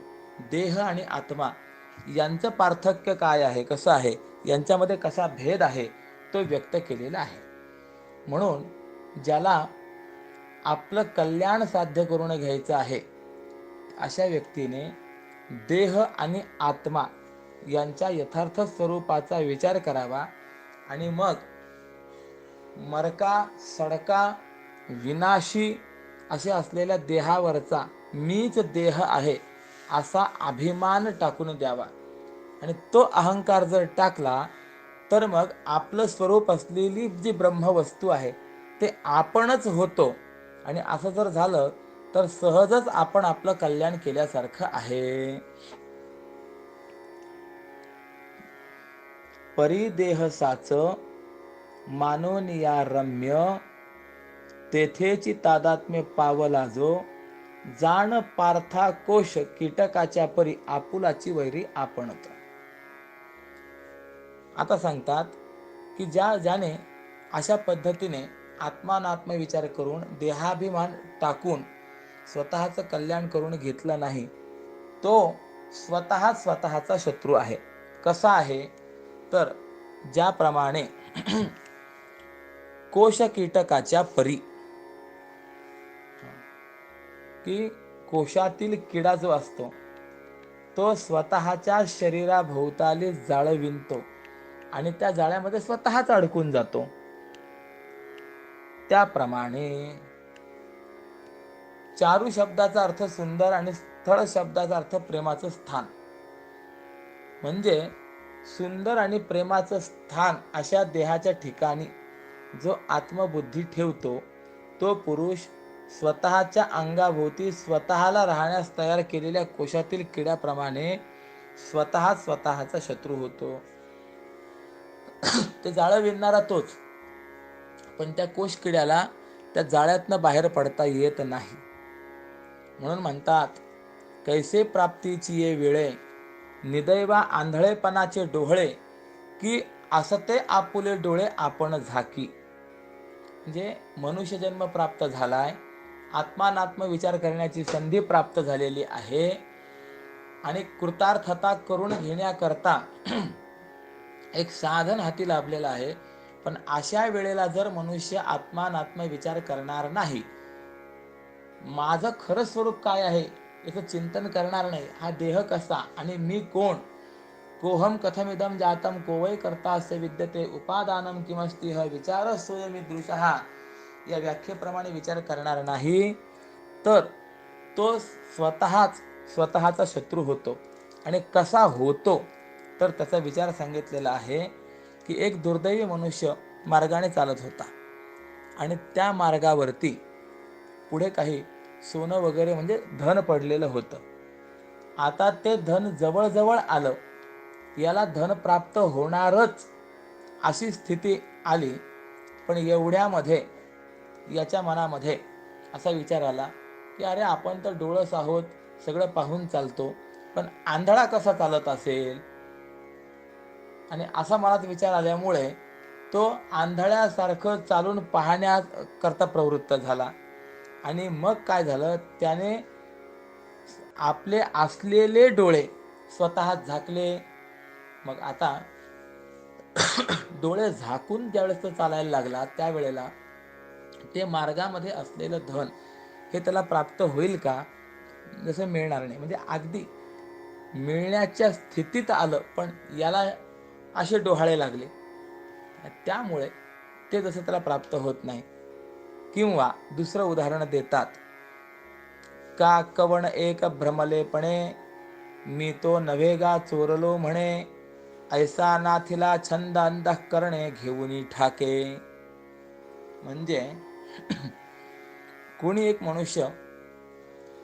देह आणि आत्मा यांचं पार्थक्य काय आहे, कसं आहे, यांच्यामध्ये कसा भेद आहे तो व्यक्त केलेला आहे. म्हणून ज्याला आपलं कल्याण साध्य करून घ्यायचं आहे अशा व्यक्तीने देह आणि आत्मा यांच्या यथार्थ स्वरूपाचा विचार करावा आणि मग मरका सडका विनाशी असे असलेल्या देहावरचा मीच देह आहे असा अभिमान टाकून द्यावा. आणि तो अहंकार जर टाकला तर मग आपलं स्वरूप असलेली जी ब्रह्मवस्तू आहे ते आपणच होतो. आणि असं जर झालं तर सहजच आपण आपलं कल्याण केल्यासारखं आहे. परिदेह साच मानोनिया रम्य, तेथेची तादात्म्य पावला जो, जाण पार्था कोश कीटकाच्या परी आपुलाची वैरी आपणत. आता सांगतात की ज्याने अशा पद्धतीने आत्मानात्म विचार करून देहाभिमान टाकून स्वतःचं कल्याण करून घेतलं नाही, तो स्वतःचा शत्रू आहे. कसा आहे तर ज्याप्रमाणे कोश कीटकाच्या परी, की कोशातील किडा जो असतो तो स्वतःच्या शरीराभोवताली जाळं विणतो आणि त्या जाळ्यामध्ये स्वतःच अडकून जातो. त्याप्रमाणे चारू शब्दाचा अर्थ सुंदर आणि स्थळ शब्दाचा अर्थ प्रेमाचं स्थान. म्हणजे सुंदर आणि प्रेमाचं स्थान अशा देहाच्या ठिकाणी जो आत्मबुद्धी ठेवतो तो पुरुष स्वतःच्या अंगाभोवती स्वतःला राहण्यास तयार केलेल्या कोशातील किड्याप्रमाणे स्वतःचा शत्रू होतो. ते जाळं विणणारा तोच, पण त्या कोश किड्याला त्या जाळ्यातनं बाहेर पडता येत नाही. म्हणून म्हणतात, कैसे प्राप्तीची ये वेळे, निदैवा आंधळेपणाचे डोहळे, की असते आपुले डोळे आपण झाकी. म्हणजे मनुष्य जन्म प्राप्त झालाय, आत्मानात्म विचार करण्याची संधी प्राप्त झालेली आहे आणि कृतार्थता करून घेण्याकरता एक साधन हाती लाभलेलं आहे. पण अशा वेळेला जर मनुष्य आत्मानात्म विचार करणार नाही, माझं खरं स्वरूप काय आहे याचं चिंतन करणार नाही, हा देह कसा आणि मी कोण, कोहम कथमिदम जातम कोवै करता असे विद्यते उपादानम किमस्ति ह विचार सोयमिदृशः, या व्याख्येप्रमाणे विचार करणार नाही तर तो स्वतःचा शत्रू होतो. आणि कसा होतो तर त्याचा विचार सांगितलेला आहे की एक दुर्दैवी मनुष्य मार्गाने चालत होता आणि त्या मार्गावरती पुढे काही सोनं वगैरे म्हणजे धन पडलेलं होतं. आता ते धन जवळ आलं, याला धन प्राप्त होणारच अशी स्थिती आली. पण एवढ्यामध्ये याच्या मनामध्ये असा विचार आला की अरे आपण तर डोळस आहोत, सगळं पाहून चालतो, पण आंधळा कसा चालत असेल. आणि असा मनात विचार आल्यामुळे तो आंधळ्यासारखं चालून पाहण्याकरता प्रवृत्त झाला. आणि मग काय झालं, त्याने आपले असलेले डोळे स्वतः झाकले. मग आता डोळे झाकून ज्यावेळेस तो चालायला लागला त्यावेळेला ते मार्गामध्ये असलेलं धन हे त्याला प्राप्त होईल का, जसं मिळणार नाही. म्हणजे अगदी मिळण्याच्या स्थितीत आलं पण याला असे डोहाळे लागले, त्यामुळे ते जसं त्याला प्राप्त होत नाही. किंवा दुसरं उदाहरण देतात, का कवण एक भ्रमलेपणे, मी तो नव्हेगा चोरलो म्हणे, ऐसा नाथिला छंद अंतःकरणे घेऊनी ठाके. म्हणजे कोणी एक मनुष्य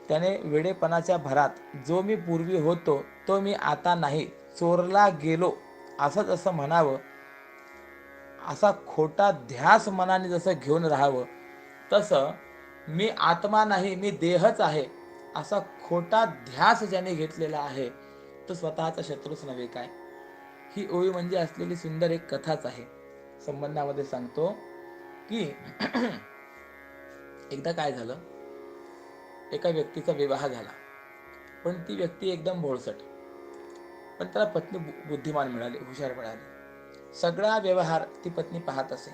त्याने वेडेपणाच्या भरात जो मी पूर्वी होतो तो मी आता नाही, चोरला गेलो असं जसं म्हणावं, असा खोटा ध्यास मनाने जसं घेऊन राहावं, तसं मी आत्मा नाही मी देहच आहे असा खोटा ध्यास ज्याने घेतलेला आहे तो स्वतःचा शत्रूच नव्हे काय. ही ओवी म्हणजे असलेली सुंदर एक कथाच आहे. संबंधामध्ये सांगतो की एकदा काय झालं, एका व्यक्तीचा विवाह झाला, पण ती व्यक्ती एकदम भोळसट, पण त्याला पत्नी बुद्धिमान मिळाली, हुशार मिळाली. सगळा व्यवहार ती पत्नी पाहत असे.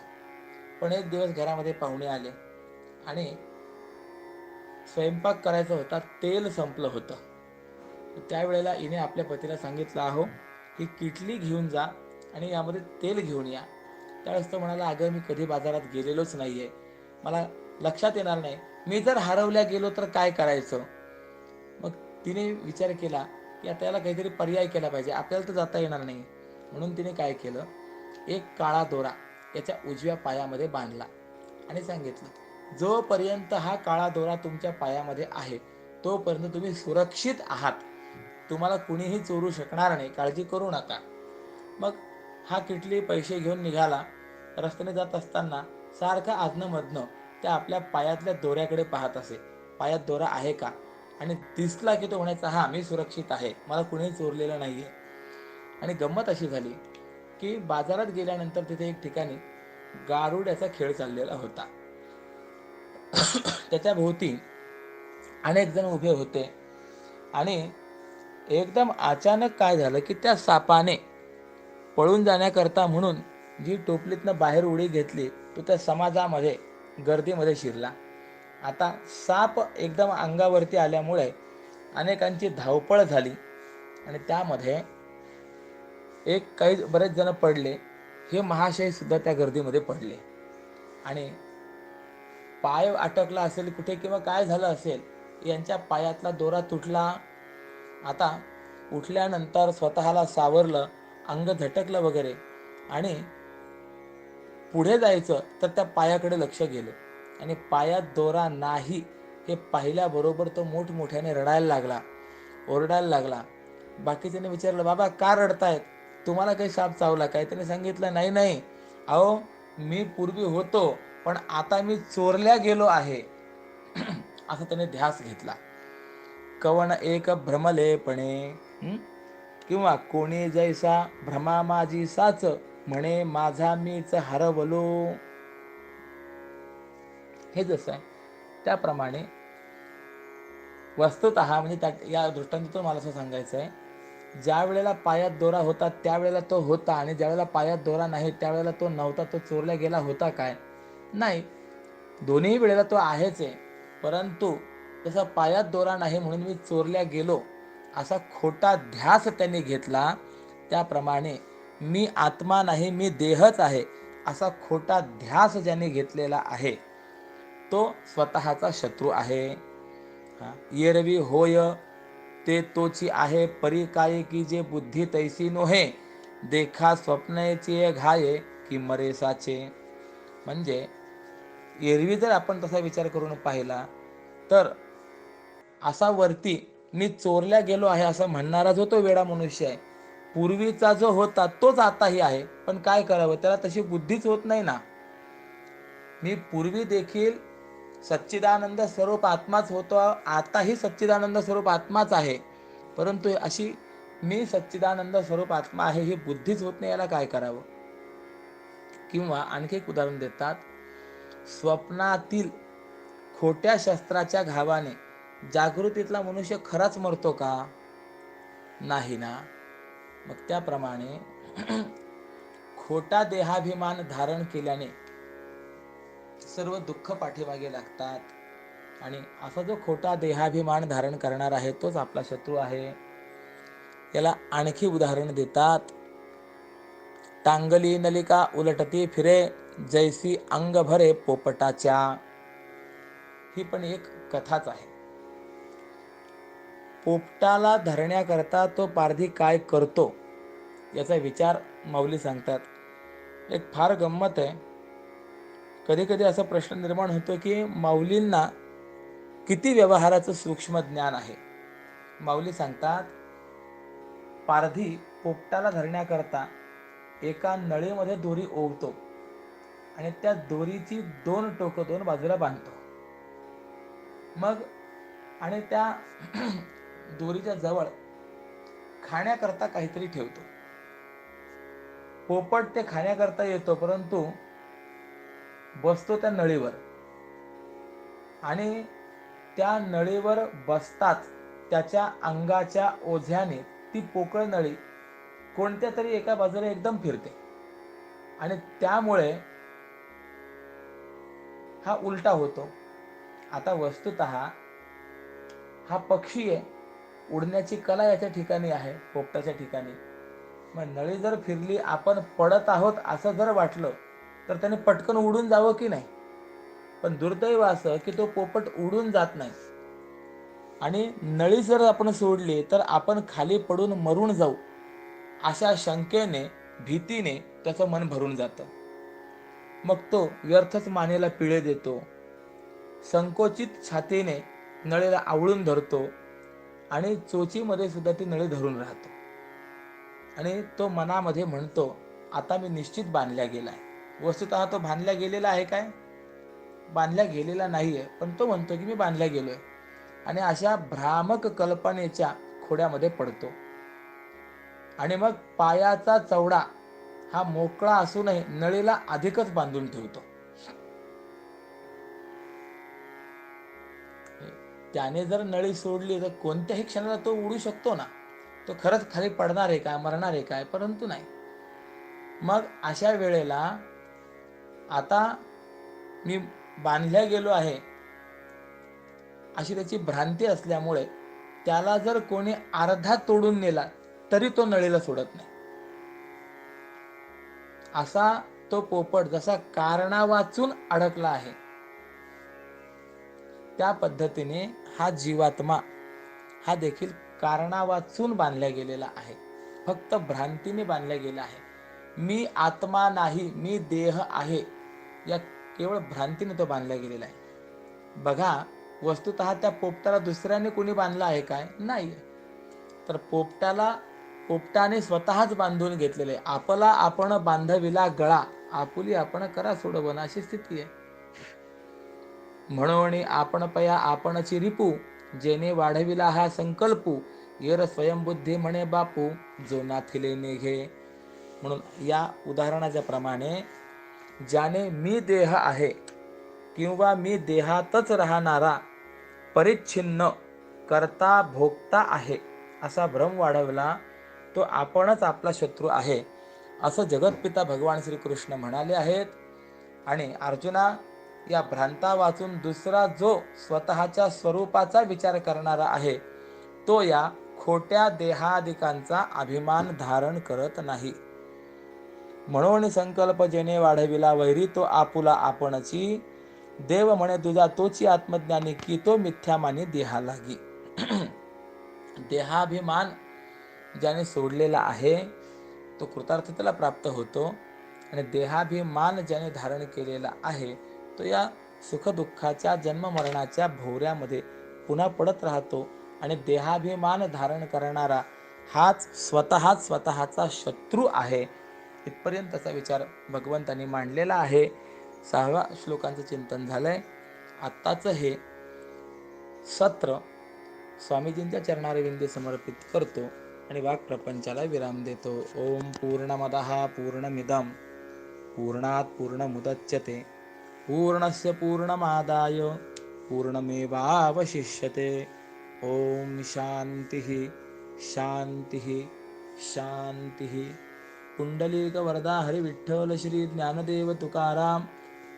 पण एक दिवस घरामध्ये पाहुणे आले आणि स्वयंपाक करायचा होता, तेल संपलं होतं. त्यावेळेला हिने आपल्या पतीला सांगितलं, आहो ही किटली घेऊन जा आणि यामध्ये तेल घेऊन या. त्यावेळेस तो म्हणाला, अगं मी कधी बाजारात गेलेलोच नाहीये, मला लक्षात येणार नाही, मी जर हरवल्या गेलो तर काय करायचं. मग तिने विचार केला की आता याला काहीतरी पर्याय केला पाहिजे, आपल्याला तर जाता येणार नाही. म्हणून तिने काय केलं, एक काळा दोरा याच्या उजव्या पायामध्ये बांधला आणि सांगितलं, जोपर्यंत हा काळा दोरा तुमच्या पायामध्ये आहे तोपर्यंत तुम्ही सुरक्षित आहात, तुम्हाला कुणीही चोरू शकणार नाही, काळजी करू नका. मग हा किटली पैसे घेऊन निघाला. रस्त्याने जात असताना सारखा आधनं त्या आपल्या पायातल्या दोऱ्याकडे पाहत असे, पायात दोरा आहे का, आणि दिसला की तो म्हणायचा, हा मी सुरक्षित आहे, मला कुणीही चोरलेलं नाहीये. आणि गंमत अशी झाली की बाजारात गेल्यानंतर तिथे एक ठिकाणी गारुड्याचा खेळ चाललेला होता. त्याच्या भोवती अनेक जण उभे होते आणि एकदम अचानक काय झालं की त्या सापाने पळून जाण्याकरता म्हणून जी टोपलीतनं बाहेर उडी घेतली तो त्या समाजामध्ये गर्दीमध्ये शिरला. आता साप एकदम अंगावरती आल्यामुळे अनेकांची धावपळ झाली आणि त्यामध्ये काही बरेच जण पडले. हे महाशय सुद्धा त्या गर्दीमध्ये पडले आणि पाय अटकला असेल कुठे किंवा काय झालं असेल, यांच्या पायातला दोरा तुटला. आता उठल्यानंतर स्वतःला सावरलं, अंग झटकलं वगैरे, आणि पुढे जायचं तर त्या पायाकडे लक्ष गेलं आणि पायात दोरा नाही हे पाहिल्याबरोबर तो मोठमोठ्याने रडायला लागला, ओरडायला लागला. बाकीच्याने विचारलं, बाबा का रडतायत, तुम्हाला काही साप चावला काय. त्याने सांगितलं, नाही नाही अहो मी पूर्वी होतो पण आता मी चोरल्या गेलो आहे. असं त्याने ध्यास घेतला. कवण एक भ्रमलेपणे, किंवा कोणी जैसा भ्रमा माझी साच, म्हणे माझा मीच हरवलो. हे जसं आहे त्याप्रमाणे वस्तुतः म्हणजे या दृष्टांतातून मला असं सांगायचं आहे, ज्या वेळेला पायात दोरा होता त्यावेळेला तो होता आणि ज्या वेळेला पायात दोरा नाही त्यावेळेला तो नव्हता. तो चोरला गेला होता काय, नाही, दोन्ही वेळेला तो आहेच आहे. परंतु जसा पायात दोरा नाही म्हणून मी चोरल्या गेलो असा खोटा ध्यास त्यांनी घेतला, त्याप्रमाणे मी आत्मा नाही मी देहच आहे असा खोटा ध्यास ज्याने घेतलेला आहे तो स्वतःचा शत्रू आहे. येरवी होय ते तोची आहे, परी काय की जे बुद्धी तैसी नोहे, देखा स्वप्नाचे घाये की मरे साचे. म्हणजे एरवी जर आपण तसा विचार करून पाहिला तर असा वरती मी चोरल्या गेलो आहे असं म्हणणारा जो तो वेडा मनुष्य आहे, पूर्वीचा जो होता तोच आताही आहे. पण काय करावं, त्याला तशी बुद्धीच होत नाही ना. मी पूर्वी देखील सच्चिदानंद स्वरूप आत्माच होतो, आताही सच्चिदानंद स्वरूप आत्माच आहे, परंतु अशी मी सच्चिदानंद स्वरूप आत्मा आहे ही बुद्धीच होत नाही, याला काय करावं. किंवा आणखी एक उदाहरण देतात, स्वप्नातील खोट्या शस्त्राच्या घावाने जागृतीतला मनुष्य खराच मरतो का, नाही ना. मग त्याप्रमाणे खोटा देहाभिमान धारण केल्याने सर्व दुःख पाठीमागे लागतात आणि असा जो खोटा देहाभिमान धारण करणार आहे तोच आपला शत्रू आहे. याला आणखी उदाहरण देतात, टांगली नलिका उलटती फिरे, जैसी अंग भरे पोपटाच्या. ही पण एक कथाच आहे. पोपटाला धरण्याकरता तो पारधी काय करतो याचा विचार माऊली सांगतात. एक फार गंमत आहे. कधी कधी असा प्रश्न निर्माण होतो की माऊलींना किती व्यवहाराचं सूक्ष्म ज्ञान आहे. माऊली सांगतात, पारधी पोपटाला धरण्याकरता एका नळीमध्ये दोरी ओवतो आणि त्या दोरीची दोन टोकं दोन बाजूला बांधतो. मग आणि त्या दोरीच्या जवळ खाण्याकरता काहीतरी ठेवतो. पोपट ते खाण्याकरता येतो, परंतु बसतो त्या नळीवर आणि त्या नळीवर बसताच त्याच्या अंगाच्या ओझ्याने ती पोकळ नळी कोणत्या तरी एका बाजूला एकदम फिरते आणि त्यामुळे हा उलटा होतो. आता वस्तुतः हा पक्षी आहे, उडण्याची कला याच्या ठिकाणी आहे, पोपटाच्या ठिकाणी. मग नळी जर फिरली, आपण पडत आहोत असं जर वाटलं तर त्याने पटकन उडून जावं की नाही. पण दुर्दैव असं की तो पोपट उडून जात नाही आणि नळी जर आपण सोडली तर आपण खाली पडून मरून जाऊ अशा शंकेने, भीतीने त्याचं मन भरून जातं. मग तो व्यर्थच मानेला पिळे देतो, संकोचित छातीने नळीला आवळून धरतो आणि चोचीमध्ये सुद्धा ती नळी धरून राहतो आणि तो मनामध्ये म्हणतो, आता मी निश्चित बांधल्या गेलाय. वस्तुतः तो बांधल्या गेलेला आहे काय? बांधल्या गेलेला नाहीये, पण तो म्हणतो की मी बांधल्या गेलोय आणि अशा भ्रामक कल्पनेच्या खोड्यामध्ये पडतो. आणि मग पायाचा चवडा हा मोकळा असूनही नळीला अधिकच बांधून ठेवतो. त्याने जर नळी सोडली तर कोणत्याही क्षणाला तो उडू शकतो ना. तो खरंच खाली पडणार आहे काय, मरणार आहे काय? परंतु नाही. मग अशा वेळेला आता मी बांधल्या गेलो आहे अशी त्याची भ्रांती असल्यामुळे त्याला जर कोणी अर्धा तोडून नेला तरी तो नळीला सोडत नाही. असा तो पोपट जसा कारणा वाचून अडकला आहे, त्या पद्धतीने हा जीवात्मा हा देखील कारणा वाचून बांधल्या गेलेला आहे. फक्त भ्रांतीने बांधल्या गेला आहे. मी आत्मा नाही, मी देह आहे, या केवळ भ्रांतीने तो बांधला गेलेला आहे. बघा, वस्तुतः त्या पोपटाला दुसऱ्याने कोणी बांधला आहे काय? नाही. तर पोपटाने स्वतःच बांधून घेतलेले. आपला आपण बांधविला गळा, आपुली आपण करा सोडवण, अशी स्थिती आहे. म्हणून आपण पया आपणची रिपू, जेने वाढविला हा संकल्पू, येर स्वयंबुद्धी म्हणे बापू, जो नाथिले निघे. म्हणून या उदाहरणाच्या प्रमाणे ज्याने मी देह आहे किंवा मी देहातच राहणारा परिच्छिन्न करता भोगता आहे असा भ्रम वाढवला, तो आपणच आपला शत्रू आहे असं जगतपिता भगवान श्रीकृष्ण म्हणाले आहेत. आणि अर्जुना, या भ्रांता वाचून दुसरा जो स्वतःच्या स्वरूपाचा विचार करणारा आहे तो या खोट्या देहादिकांचा अभिमान धारण करत नाही. म्हणून संकल्प जेने वाढविला वैरी, तो आपुला आपणची, देव म्हणे तुझा तोची आत्मज्ञानी, की तो मिथ्या मानी देहा लागी. देहाभिमान ज्याने सोडलेला आहे तो कृतार्थतेला प्राप्त होतो आणि देहाभिमान ज्याने धारण केलेला आहे तो या सुखदुःखाच्या जन्ममरणाच्या भोवऱ्यामध्ये पुन्हा पडत राहतो. आणि देहाभिमान धारण करणारा हाच स्वतःचा शत्रू आहे. इथपर्यंतचा विचार भगवंतांनी मांडलेला आहे. 6व्या श्लोकांचं चिंतन झालंय. आत्ताचं हे सत्र स्वामीजींच्या चरणारविंदी समर्पित करतो आणि वाक्प्रपंचाला विराम देतो. ओम पूर्णमदः पूर्णमिदं पूर्णात् पूर्णमुदच्यते पूर्णस्य पूर्णमादाय पूर्णमेवावशिष्यते. ओम शांतिः शांतिः शांतिः. पुंडलिक वरदा हरि विठ्ठल श्री ज्ञानदेव तुकाराम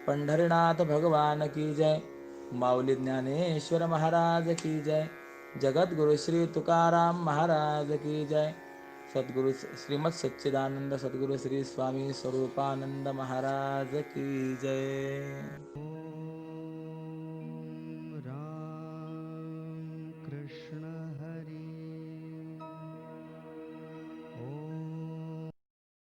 पंढरीनाथ भगवान की जय. माऊली ज्ञानेश्वर महाराज की जय. जगद्गुरु श्री तुकाराम महाराज की जय. सद्गुरु श्रीमद सच्चिदानंद सद्गुरु श्री स्वामी स्वरूपानंद महाराज की जय.
ॐ राम कृष्ण